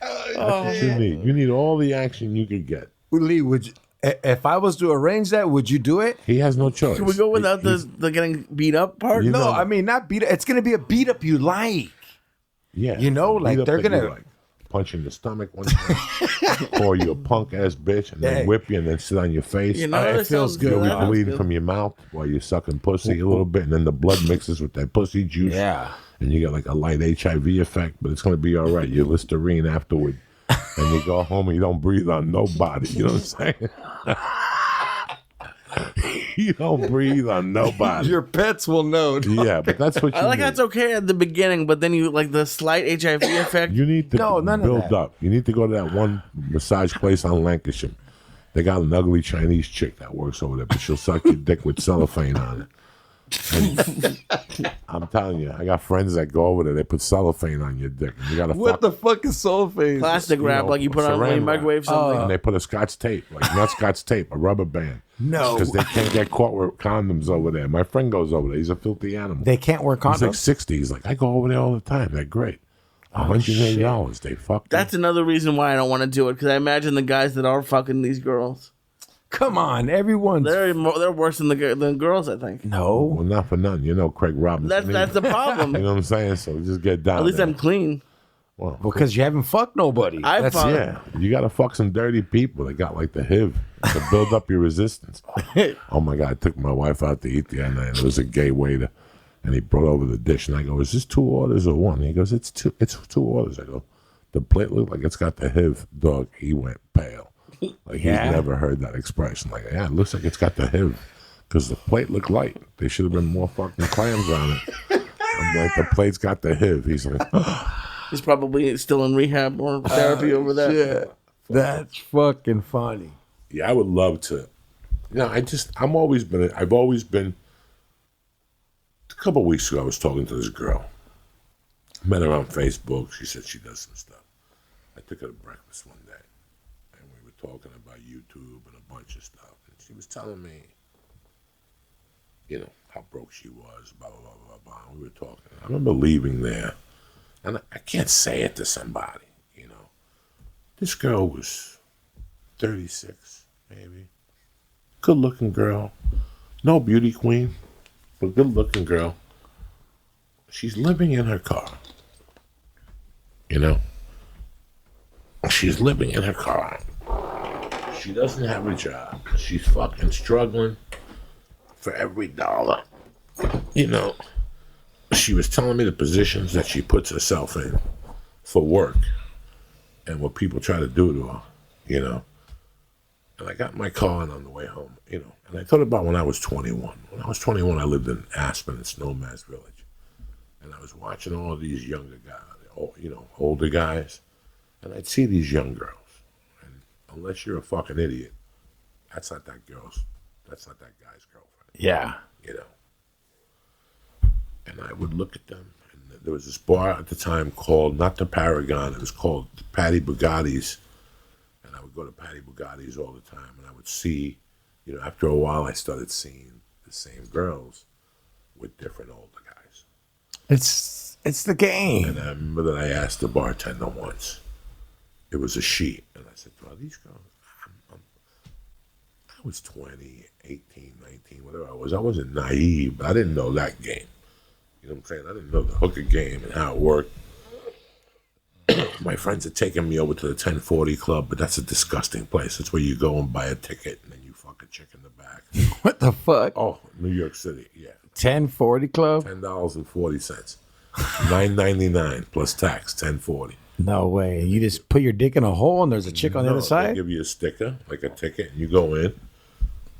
That's what you need. You need all the action you could get. Lee, would you, if I was to arrange that, would you do it? He has no choice. Can we go without the getting beat up part? You No, know- I mean not beat. It's gonna be a beat up you like. Yeah, You know, beat like, up they're that you gonna- like. Punch you in the stomach one time, call you a punk ass bitch, and then Hey. whip you, and then sit on your face. You know, It that feels sounds good. You'll be That sounds bleeding good. from your mouth while you're sucking pussy a little bit, and then the blood mixes with that pussy juice. Yeah. And you get like a light HIV effect, but it's going to be all right. You're Listerine afterward. And you go home and you don't breathe on nobody. You know what I'm saying? You don't breathe on nobody. Your pets will know. Yeah, but that's what you I like need. that's okay at the beginning, but then you like the slight HIV effect. You need to No, none of build that. up. You need to go to that one massage place on Lancashire. They got an ugly Chinese chick that works over there, but she'll suck your dick with cellophane on it. And I'm telling you, I got friends that go over there. They put cellophane on your dick. And you gotta What the fuck is cellophane? Plastic wrap, like you put on when you saran microwave wrap. something. And they put a Scotch tape, like not Scotch tape, a rubber band. No. Because they can't get caught with condoms over there. My friend goes over there. He's a filthy animal. They can't wear He's condoms. like 60. He's like, I go over there all the time. They're great. $180. They fucked. That's another reason why I don't want to do it, because I imagine the guys that are fucking these girls, Come on, everyone's. they're worse than than girls, I think. No. Well, not for nothing. You know Craig Robinson. That's the problem. You know what I'm saying? So just get down. At least there. I'm clean. Well, Because you haven't fucked nobody. I fuck. yeah, you got to fuck some dirty people that got like the HIV to build up your resistance. Oh my God, I took my wife out to eat the other night. And it was a gay waiter, and he brought over the dish, and I go, "Is this 2 orders or one?" And he goes, "It's 2. It's 2 orders." I go, "The plate looked like it's got the HIV." Dog, he went pale. Like Yeah. he's never heard that expression. Like, yeah, it looks like it's got the HIV because the plate looked light. They should have been more fucking clams on it. I'm like, the plate's got the HIV. He's like, He's probably still in rehab or therapy over there. Yeah. That's fucking funny. yeah, I would love to. You know, I've always been. A couple of weeks ago, I was talking to this girl. Met her on Facebook. She said she does some stuff. I took her to breakfast one day, and we were talking about YouTube and a bunch of stuff. And she was telling me, you know, how broke she was, blah, blah, blah, blah, blah. We were talking. I remember leaving there, and I can't say it to somebody, you know. This girl was 36, maybe. Good-looking girl. No beauty queen, but good-looking girl. She's living in her car, you know. She's living in her car. She doesn't have a job. She's fucking struggling for every dollar. You know, she was telling me the positions that she puts herself in for work and what people try to do to her, you know. And I got in my car and on the way home, you know, and I thought about when I was 21. When I was 21, I lived in Aspen, in Snowmass Village. And I was watching all of these younger guys, you know, older guys. And I'd see these young girls. And unless you're a fucking idiot, that's not that guy's girlfriend. Yeah. You know. And I would look at them. And there was this bar at the time called, not the Paragon, it was called Patty Bugatti's. And I would go to Patty Bugatti's all the time. And I would see, you know, after a while, I started seeing the same girls with different older guys. It's the game. And I remember that I asked the bartender once. It was a she. And I said, well, these girls, I was 20, 18, 19, whatever I was. I wasn't naive, but I didn't know that game. You know what I'm saying? I didn't know the hooker game and how it worked. My friends had taken me over to the 1040 Club, but that's a disgusting place. That's where you go and buy a ticket and then you fuck a chick in the back. What the fuck? Oh, New York City, yeah. 1040 Club? $10.40. $9.99 plus tax, $10.40. No way. You just put your dick in a hole and there's a chick on the other They side? give you a sticker, like a ticket, and you go in.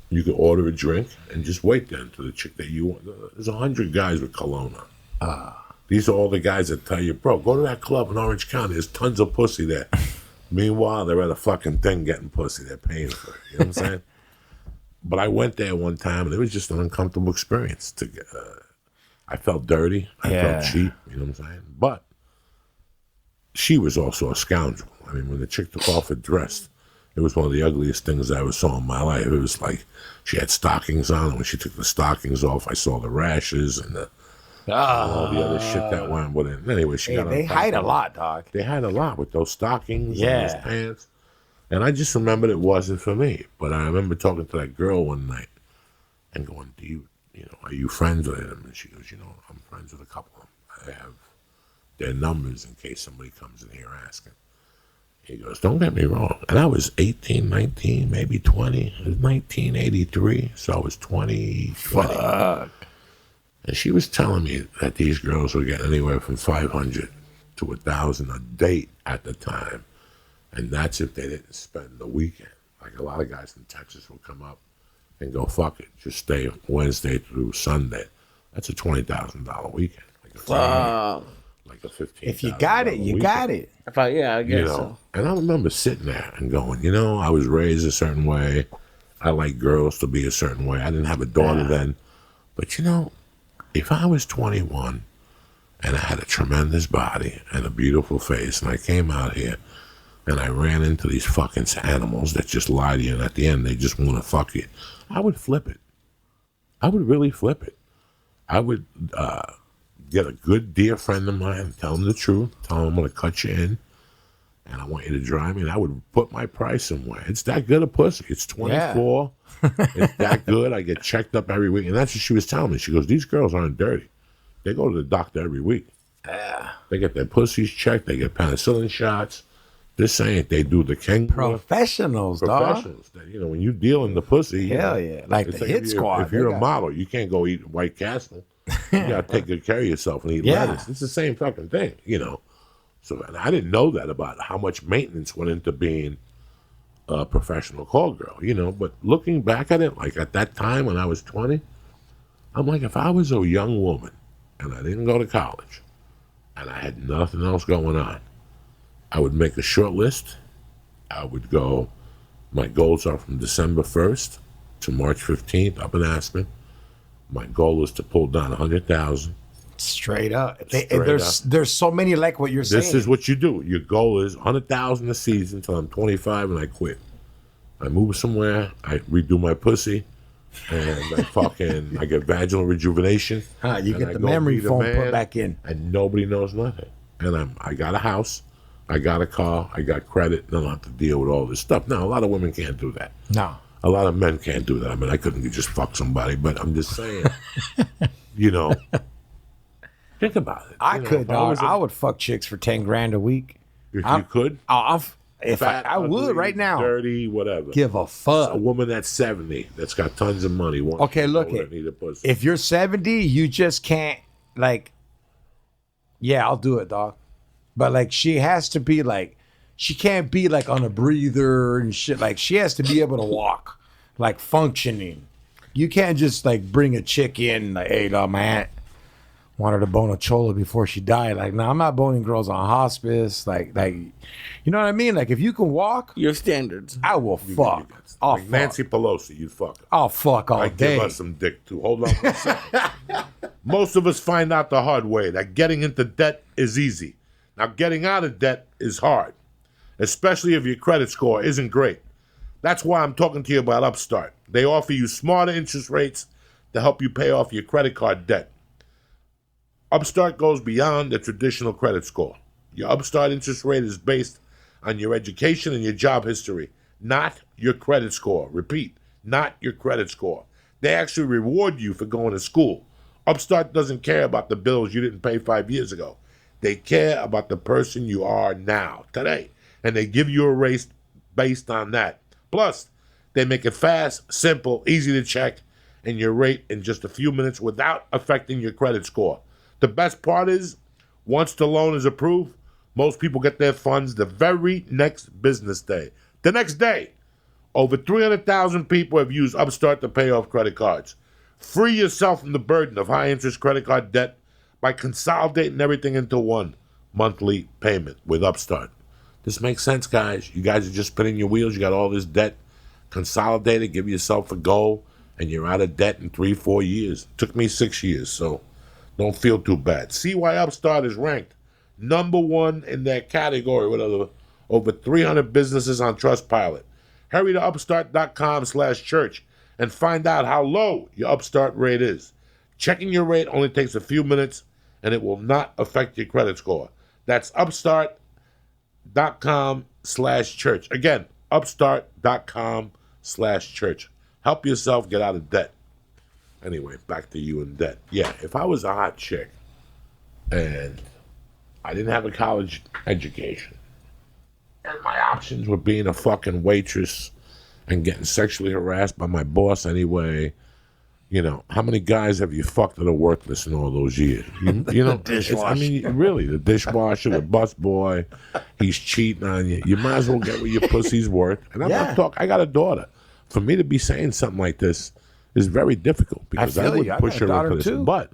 You can order a drink and just wait there until the chick that you want. There's 100 guys with cologne on. These are all the guys that tell you, bro, go to that club in Orange County. There's tons of pussy there. Meanwhile, they're at a fucking thing getting pussy. They're paying for it. You know what I'm saying? But I went there one time, and it was just an uncomfortable experience. I felt dirty. I felt cheap. You know what I'm saying? But she was also a scoundrel. I mean, when the chick took off her dress, it was one of the ugliest things I ever saw in my life. It was like she had stockings on, and when she took the stockings off, I saw the rashes and all the other shit that went with it. Anyway, she got on They top hide a of it. lot, dog. They hide a lot with those stockings Yeah. and those pants. And I just remembered it wasn't for me. But I remember talking to that girl one night and going, are you friends with him? And she goes, I'm friends with a couple of them. I have their numbers in case somebody comes in here asking. He goes, don't get me wrong. And I was 18, 19, maybe 20. It was 1983, so I was 20. Fuck. And she was telling me that these girls were getting anywhere from 500 to 1,000 a date at the time. And that's if they didn't spend the weekend. Like a lot of guys in Texas will come up and go, fuck it, just stay Wednesday through Sunday. That's a $20,000 weekend. Like a $15,000 If you got it, you weekend. got it. I guess so. And I remember sitting there and going, I was raised a certain way. I like girls to be a certain way. I didn't have a daughter then. But, if I was 21 and I had a tremendous body and a beautiful face, and I came out here and I ran into these fucking animals that just lie to you, and at the end they just want to fuck you, I would flip it. I would really flip it. I would get a good dear friend of mine and tell him the truth, tell him I'm going to cut you in, and I want you to drive me, and I would put my price somewhere. It's that good a pussy. It's 24. It's that good. I get checked up every week. And that's what she was telling me. She goes, these girls aren't dirty. They go to the doctor every week. They get their pussies checked. They get penicillin shots. This ain't. They do the kangaroo. Professionals, dog. That, you know, when you deal in the pussy. Hell yeah. Like the hit squad. If you're a model, you can't go eat White Castle. You got to take good care of yourself and eat lettuce. It's the same fucking thing, you know. So and I didn't know that about how much maintenance went into being a professional call girl, you know. But looking back at it, like at that time when I was 20, I'm like, if I was a young woman and I didn't go to college and I had nothing else going on, I would make a short list. I would go, my goals are from December 1st to March 15th up in Aspen. My goal is to pull down 100,000. Straight up. There's so many like what you're saying. This is what you do. Your goal is 100,000 a season until I'm 25 and I quit. I move somewhere, I redo my pussy, and I get vaginal rejuvenation. You get the memory foam put back in. And nobody knows nothing. And I got a house, I got a car, I got credit, and I don't have to deal with all this stuff. Now, a lot of women can't do that. No. A lot of men can't do that. I mean, I couldn't just fuck somebody, but I'm just saying, you know, think about it. I could, dog. I would fuck chicks for 10 grand a week. If you could? If Fat, I would ugly, right now. Dirty, whatever. Give a fuck. A woman that's 70, that's got tons of money. Okay, look it. Need a pussy. If you're 70, you just can't, like, yeah, I'll do it, dog. But, like, she has to be, like, she can't be, like, on a breather and shit. Like, she has to be able to walk, like, functioning. You can't just, like, bring a chick in, like, hey, dog, my aunt wanted to bone a chola before she died. Like, no, I'm not boning girls on hospice. Like, you know what I mean? Like, if you can walk, Your standards. I will fuck. I'll Like fuck. Nancy Pelosi, you'd fuck her. I'll fuck all I day. give us some dick, too. Hold on one second. Most of us find out the hard way that getting into debt is easy. Now, getting out of debt is hard, especially if your credit score isn't great. That's why I'm talking to you about Upstart. They offer you smarter interest rates to help you pay off your credit card debt. Upstart goes beyond the traditional credit score. Your Upstart interest rate is based on your education and your job history, not your credit score. Repeat, not your credit score. They actually reward you for going to school. Upstart doesn't care about the bills you didn't pay 5 years ago. They care about the person you are now, today. And they give you a raise based on that. Plus, they make it fast, simple, easy to check, and your rate in just a few minutes without affecting your credit score. The best part is, once the loan is approved, most people get their funds the very next business day. The next day, over 300,000 people have used Upstart to pay off credit cards. Free yourself from the burden of high-interest credit card debt by consolidating everything into one monthly payment with Upstart. This makes sense, guys. You guys are just spinning your wheels. You got all this debt. Consolidate it. Give yourself a goal, and you're out of debt in 3-4 years. It took me 6 years, so don't feel too bad. See why Upstart is ranked #1 in their category with over 300 businesses on Trustpilot. Hurry to upstart.com/church and find out how low your Upstart rate is. Checking your rate only takes a few minutes, and it will not affect your credit score. That's upstart.com/church. Again, upstart.com/church. Help yourself get out of debt. Anyway, back to you in debt. Yeah, if I was a hot chick and I didn't have a college education and my options were being a fucking waitress and getting sexually harassed by my boss anyway, you know, how many guys have you fucked that are worthless in all those years? You know, The dishwasher. I mean, really, the dishwasher, the busboy, he's cheating on you. You might as well get what your pussy's worth. And I'm not talking, I got a daughter. For me to be saying something like this is very difficult because I wouldn't push her into this. Too. But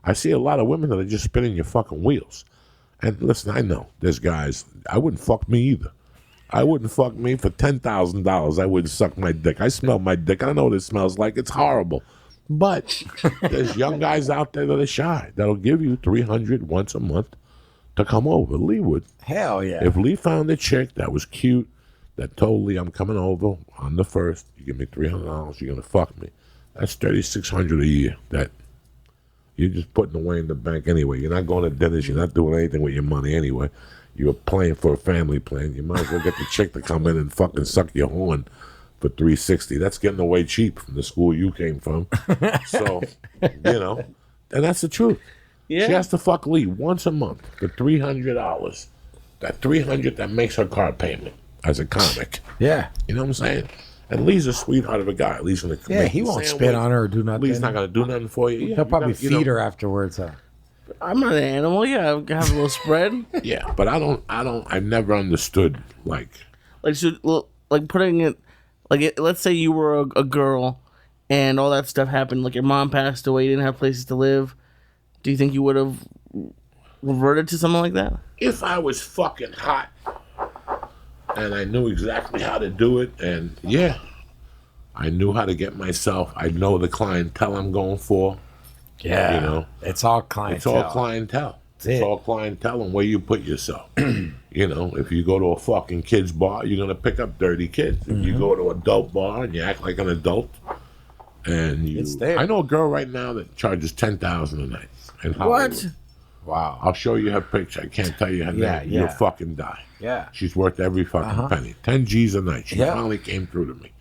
I see a lot of women that are just spinning your fucking wheels. And listen, I know there's guys, I wouldn't fuck me either. I wouldn't fuck me for $10,000. I wouldn't suck my dick. I smell my dick. I know what it smells like. It's horrible. But there's young guys out there that are shy that'll give you $300 once a month to come over. Lee would. Hell yeah. If Lee found a chick that was cute, that told Lee, I'm coming over on the 1st, you give me $300, you're gonna fuck me. That's $3,600 a year. That you're just putting away in the bank anyway. You're not going to dinners. You're not doing anything with your money anyway. You're playing for a family plan. You might as well get the chick to come in and fucking suck your horn for $360. That's getting away cheap from the school you came from. So, and that's the truth. Yeah. She has to fuck Lee once a month for $300. That $300 that makes her car payment as a comic. Yeah. You know what I'm saying? And Lee's a sweetheart of a guy. Lee's gonna he won't spit on her or do nothing. Lee's not gonna do nothing for you. Yeah, He'll probably feed her afterwards. Huh? I'm not an animal. Yeah, I have a little spread. Yeah, but I've never understood like putting it let's say you were a girl and all that stuff happened. Like your mom passed away, you didn't have places to live. Do you think you would have reverted to something like that? If I was fucking hot and I knew exactly how to do it, and yeah, I knew how to get myself. I know the clientele I'm going for. Yeah, it's all clientele. It's all clientele. It's all clientele and where you put yourself. If you go to a fucking kids bar, you're gonna pick up dirty kids. If you go to an adult bar and you act like an adult, and it's there. I know a girl right now that charges $10,000 a night in Hollywood. What? Wow. I'll show you her picture. I can't tell you her name. You'll fucking die. Yeah. She's worth every fucking penny. 10 G's a night. She Yeah. finally came through to me.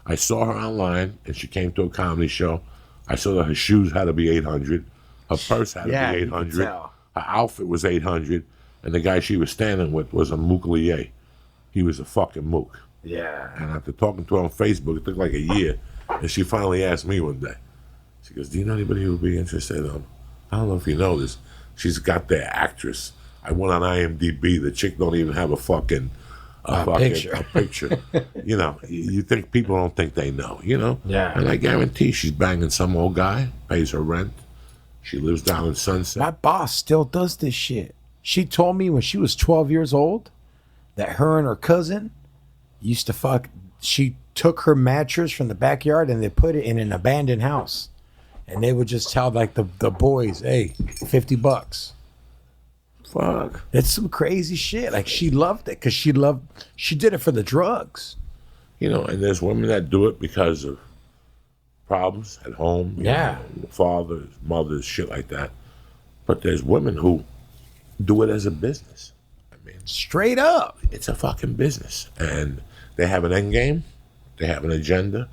I saw her online, and she came to a comedy show. I saw that her shoes had to be $800. Her purse had to be you can $800. tell. Her outfit was $800. And the guy she was standing with was a mooklier. He was a fucking mook. Yeah. And after talking to her on Facebook, it took like a year. And she finally asked me one day. She goes, do you know anybody who would be interested? I don't know if you know this. She's got their actress. I went on IMDb. The chick don't even have a fucking picture. You think people don't think they know, Yeah. And I guarantee she's banging some old guy, pays her rent. She lives down in Sunset. My boss still does this shit. She told me when she was 12 years old that her and her cousin used to fuck. She took her mattress from the backyard and they put it in an abandoned house. And they would just tell like the boys, hey, $50. Fuck. It's some crazy shit. Like she loved it because she did it for the drugs. And there's women that do it because of problems at home. Fathers, mothers, shit like that. But there's women who do it as a business. Straight up. It's a fucking business. And they have an end game. They have an agenda.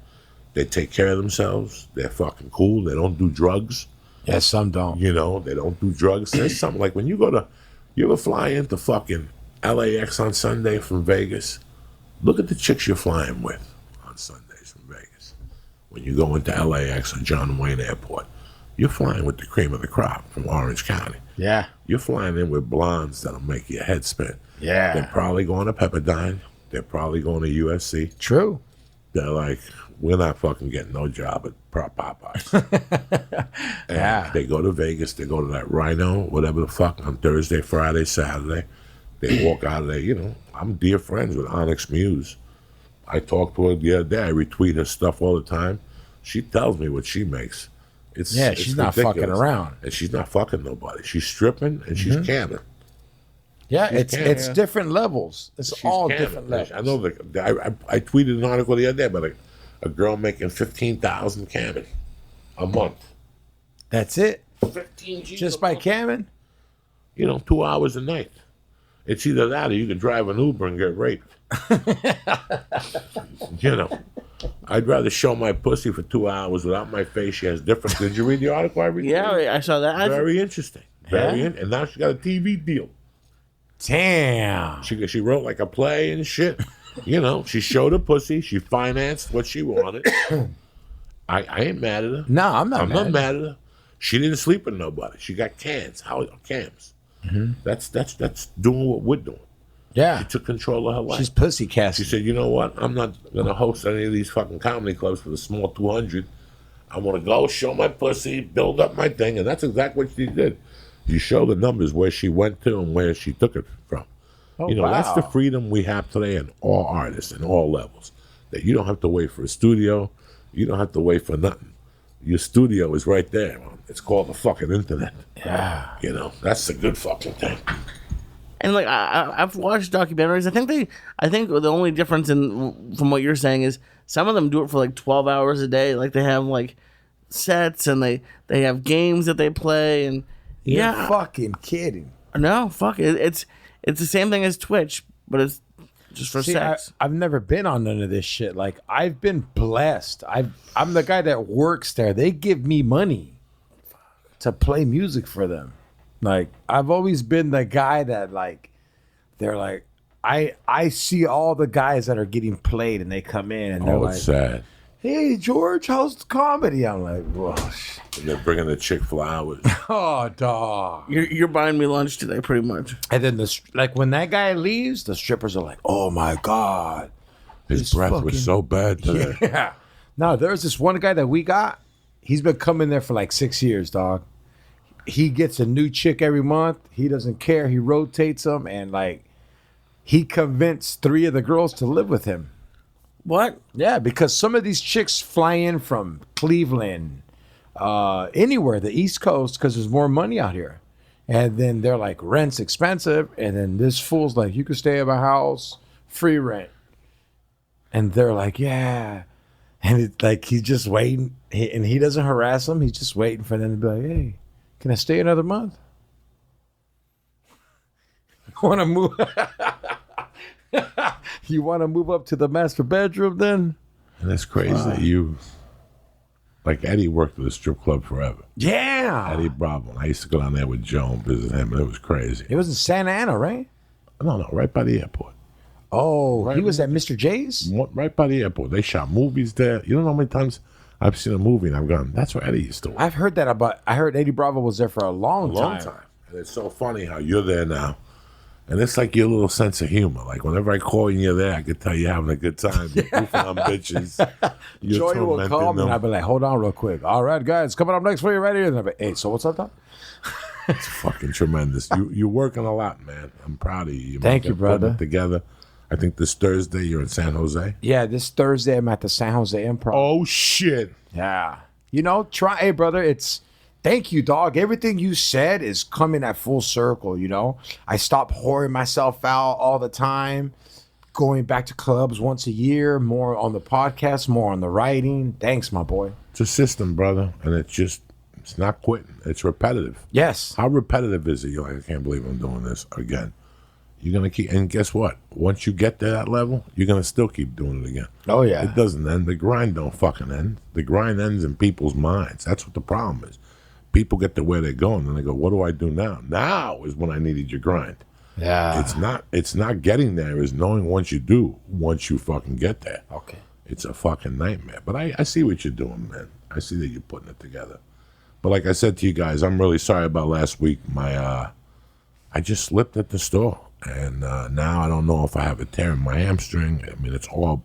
They take care of themselves. They're fucking cool. They don't do drugs. Yeah, some don't. They don't do drugs. There's something like when you ever fly into fucking LAX on Sunday from Vegas, look at the chicks you're flying with on Sundays from Vegas. When you go into LAX or John Wayne Airport, you're flying with the cream of the crop from Orange County. Yeah. You're flying in with blondes that'll make your head spin. Yeah. They're probably going to Pepperdine. They're probably going to USC. True. They're like, we're not fucking getting no job at Popeyes. And they go to Vegas. They go to that Rhino, whatever the fuck, on Thursday, Friday, Saturday. They walk out of there. I'm dear friends with Onyx Muse. I talked to her the other day. I retweet her stuff all the time. She tells me what she makes. She's not ridiculous. fucking around. And she's not fucking nobody. She's stripping and she's camming. Yeah, it's different levels. It's all camming. different levels. I know I tweeted an article the other day about a girl making $15,000 camming a month. That's it. 15 G's Just a by month. camming? 2 hours a night. It's either that or you can drive an Uber and get raped. I'd rather show my pussy for 2 hours without my face. She has different. Did you read the article I read? Yeah, I saw that. Very interesting. And now she got a TV deal. Damn. She wrote like a play and shit. She showed her pussy. She financed what she wanted. I ain't mad at her. No, I'm not mad at her. She didn't sleep with nobody. She got cams. Mm-hmm. That's doing what we're doing. Yeah. She took control of her life. She's pussy casting. She said, you know what? I'm not going to host any of these fucking comedy clubs for the small 200. I want to go show my pussy, build up my thing. And that's exactly what she did. You show the numbers where she went to and where she took it from. Wow. That's the freedom we have today in all artists, in all levels. That you don't have to wait for a studio. You don't have to wait for nothing. Your studio is right there. It's called the fucking internet. Yeah. You know, that's a good fucking thing. And like I've watched documentaries. I think the only difference from what you're saying is some of them do it for like 12 hours a day. Like they have like sets and they have games that they play and You're fucking kidding. No, fuck it. It's the same thing as Twitch, but it's just for sex. I've never been on none of this shit. Like I've been blessed. I'm the guy that works there. They give me money to play music for them. Like I've always been the guy that like they're like I see all the guys that are getting played and they come in and they're like, it's sad. "Hey George, how's the comedy?" I'm like, "Whoa." And they're bringing the chick flowers. Oh, dog. You're buying me lunch today, pretty much. And then like when that guy leaves, the strippers are like, "Oh my god." His breath was so bad today. Yeah. No, there's this one guy that we got. He's been coming there for like 6 years, dog. He gets a new chick every month. He doesn't care. He rotates them, and like he convinced 3 of the girls to live with him. What? Yeah, because some of these chicks fly in from Cleveland, anywhere, the East Coast, because there's more money out here. And then they're like, rent's expensive. And then this fool's like, you can stay at my house, free rent. And they're like, yeah. And it's like, he's just waiting. And he doesn't harass them. He's just waiting for them to be like, hey, can I stay another month? Want to move? You want to move up to the master bedroom then? And it's crazy that you, like Eddie worked at a strip club forever. Yeah. Eddie Bravo. I used to go down there with Joe and visit him, and it was crazy. It was in Santa Ana, right? No, right by the airport. Oh, Right. he was at Mr. J's? Right by the airport. They shot movies there. You don't know how many times I've seen a movie and I've gone, that's where Eddie used to work. I've heard that about. I heard Eddie Bravo was there for a long Long time. And it's so funny how you're there now. And it's like your little sense of humor. Like whenever I call you and you're there, I can tell you're having a good time. You're goofing on bitches. You're Joy will tormenting call me them. and I'll be like, hold on real quick. All right, guys, coming up next for you right here. And I'll be, hey, so what's up, Doc? It's fucking tremendous. You're working a lot, man. I'm proud of you. Thank you, brother. Putting it together. I think this Thursday you're in San Jose. Yeah, this Thursday I'm at the San Jose Improv. Oh, shit. Yeah. You know, hey, brother, thank you, dog. Everything you said is coming at full circle, you know? I stopped whoring myself out all the time, going back to clubs once a year, more on the podcast, more on the writing. Thanks, my boy. It's a system, brother. And it's not quitting. It's repetitive. Yes. How repetitive is it? You're like, I can't believe I'm doing this again. You're going to keep, and guess what? Once you get to that level, you're going to still keep doing it again. Oh, yeah. It doesn't end. The grind don't fucking end. The grind ends in people's minds. That's what the problem is. People get to where they're going, and they go, what do I do now? Now is when I needed your grind. Yeah. It's not getting there. It's knowing once you fucking get there. Okay. It's a fucking nightmare. But I see what you're doing, man. I see that you're putting it together. But like I said to you guys, I'm really sorry about last week. I just slipped at the store. And now I don't know if I have a tear in my hamstring. I mean, it's all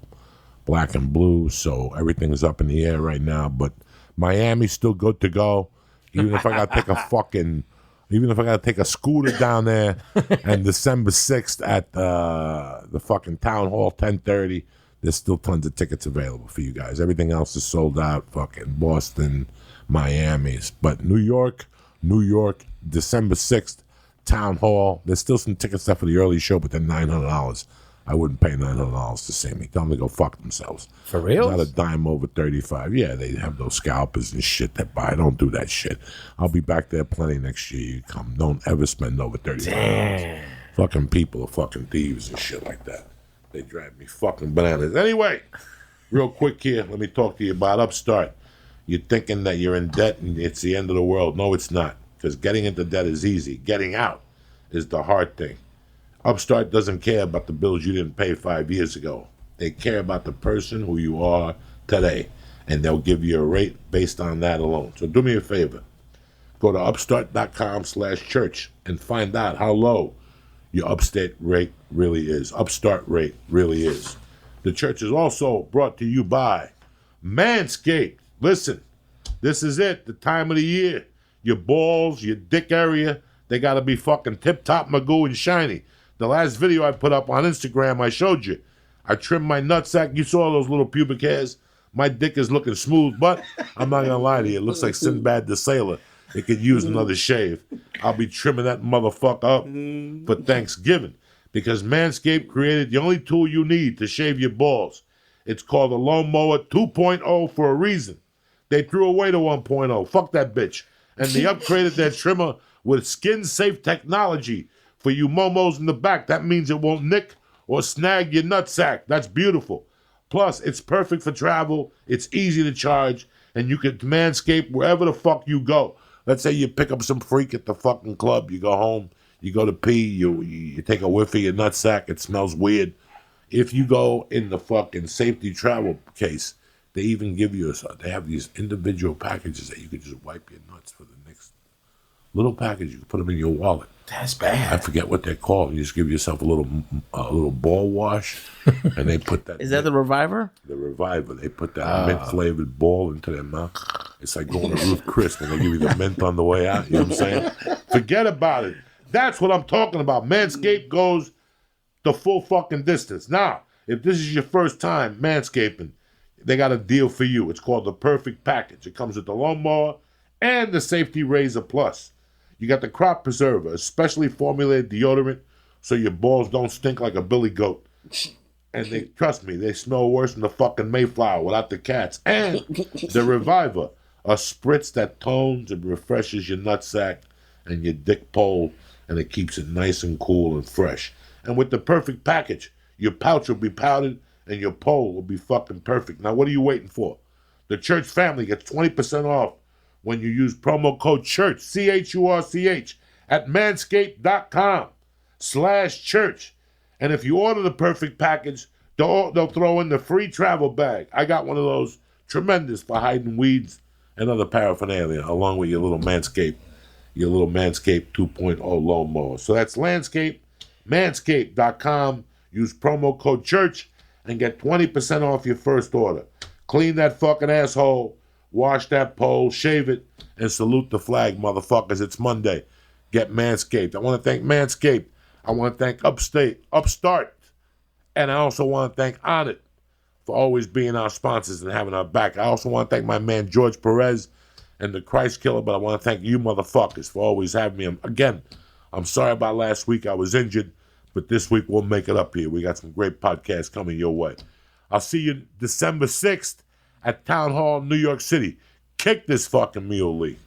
black and blue, so everything's up in the air right now. But Miami's still good to go. Even if I got to take a scooter down there, and December 6th at the fucking town hall, 10:30, there's still tons of tickets available for you guys. Everything else is sold out. Fucking Boston, Miami's, but New York, December 6th. Town hall. There's still some tickets left for the early show, but they're $900. I wouldn't pay $900 to see me. Tell them to go fuck themselves. For real? Not a dime over 35. Yeah, they have those scalpers and shit that buy. Don't do that shit. I'll be back there plenty next year. You come. Don't ever spend over $35. Damn. Fucking people are fucking thieves and shit like that. They drive me fucking bananas. Anyway, real quick here, let me talk to you about Upstart. You're thinking that you're in debt and it's the end of the world. No, it's not. Because getting into debt is easy. Getting out is the hard thing. Upstart doesn't care about the bills you didn't pay 5 years ago. They care about the person who you are today. And they'll give you a rate based on that alone. So do me a favor. Go to upstart.com/church and find out how low your Upstart rate really is. Upstart rate really is. The church is also brought to you by Manscaped. Listen, this is it. The time of the year. Your balls, your dick area, they got to be fucking tip-top, magoo, and shiny. The last video I put up on Instagram, I showed you. I trimmed my nutsack. You saw those little pubic hairs. My dick is looking smooth, but I'm not gonna lie to you. It looks like Sinbad the Sailor. It could use another shave. I'll be trimming that motherfucker up for Thanksgiving because Manscaped created the only tool you need to shave your balls. It's called the Lawnmower 2.0 for a reason. They threw away the 1.0. Fuck that bitch. And they upgraded their trimmer with skin-safe technology for you momos in the back. That means it won't nick or snag your nutsack. That's beautiful. Plus, it's perfect for travel. It's easy to charge. And you can Manscape wherever the fuck you go. Let's say you pick up some freak at the fucking club. You go home. You go to pee. You take a whiff of your nutsack. It smells weird. If you go in the fucking safety travel case, they even give you they have these individual packages that you can just wipe your nuts for the next little package. You can put them in your wallet. That's bad. I forget what they're called. You just give yourself a little ball wash, and they put that. Is that the Reviver? The Reviver. They put that mint flavored ball into their mouth. It's like going to Ruth Chris, and they give you the mint on the way out. You know what I'm saying? Forget about it. That's what I'm talking about. Manscaped goes the full fucking distance. Now, if this is your first time manscaping, they got a deal for you. It's called the Perfect Package. It comes with the lawnmower and the Safety Razor Plus. You got the Crop Preserver, a specially formulated deodorant so your balls don't stink like a billy goat. And they trust me, they smell worse than the fucking Mayflower without the cats. And the Reviver, a spritz that tones and refreshes your nutsack and your dick pole, and it keeps it nice and cool and fresh. And with the Perfect Package, your pouch will be powdered and your pole will be fucking perfect. Now, what are you waiting for? The church family gets 20% off when you use promo code CHURCH, CHURCH, at manscaped.com/church. And if you order the Perfect Package, they'll throw in the free travel bag. I got one of those, tremendous for hiding weeds and other paraphernalia, along with your little Manscaped 2.0 lawnmower. So that's manscaped.com. Use promo code CHURCH and get 20% off your first order. Clean that fucking asshole, wash that pole, shave it, and salute the flag, motherfuckers. It's Monday. Get Manscaped. I want to thank Manscaped. I want to thank Upstart. And I also want to thank Onnit for always being our sponsors and having our back. I also want to thank my man Jorge Perez and the Christ Killer, but I want to thank you motherfuckers for always having me. Again, I'm sorry about last week. I was injured. But this week, we'll make it up here. We got some great podcasts coming your way. I'll see you December 6th at Town Hall, New York City. Kick this fucking mule, Lee.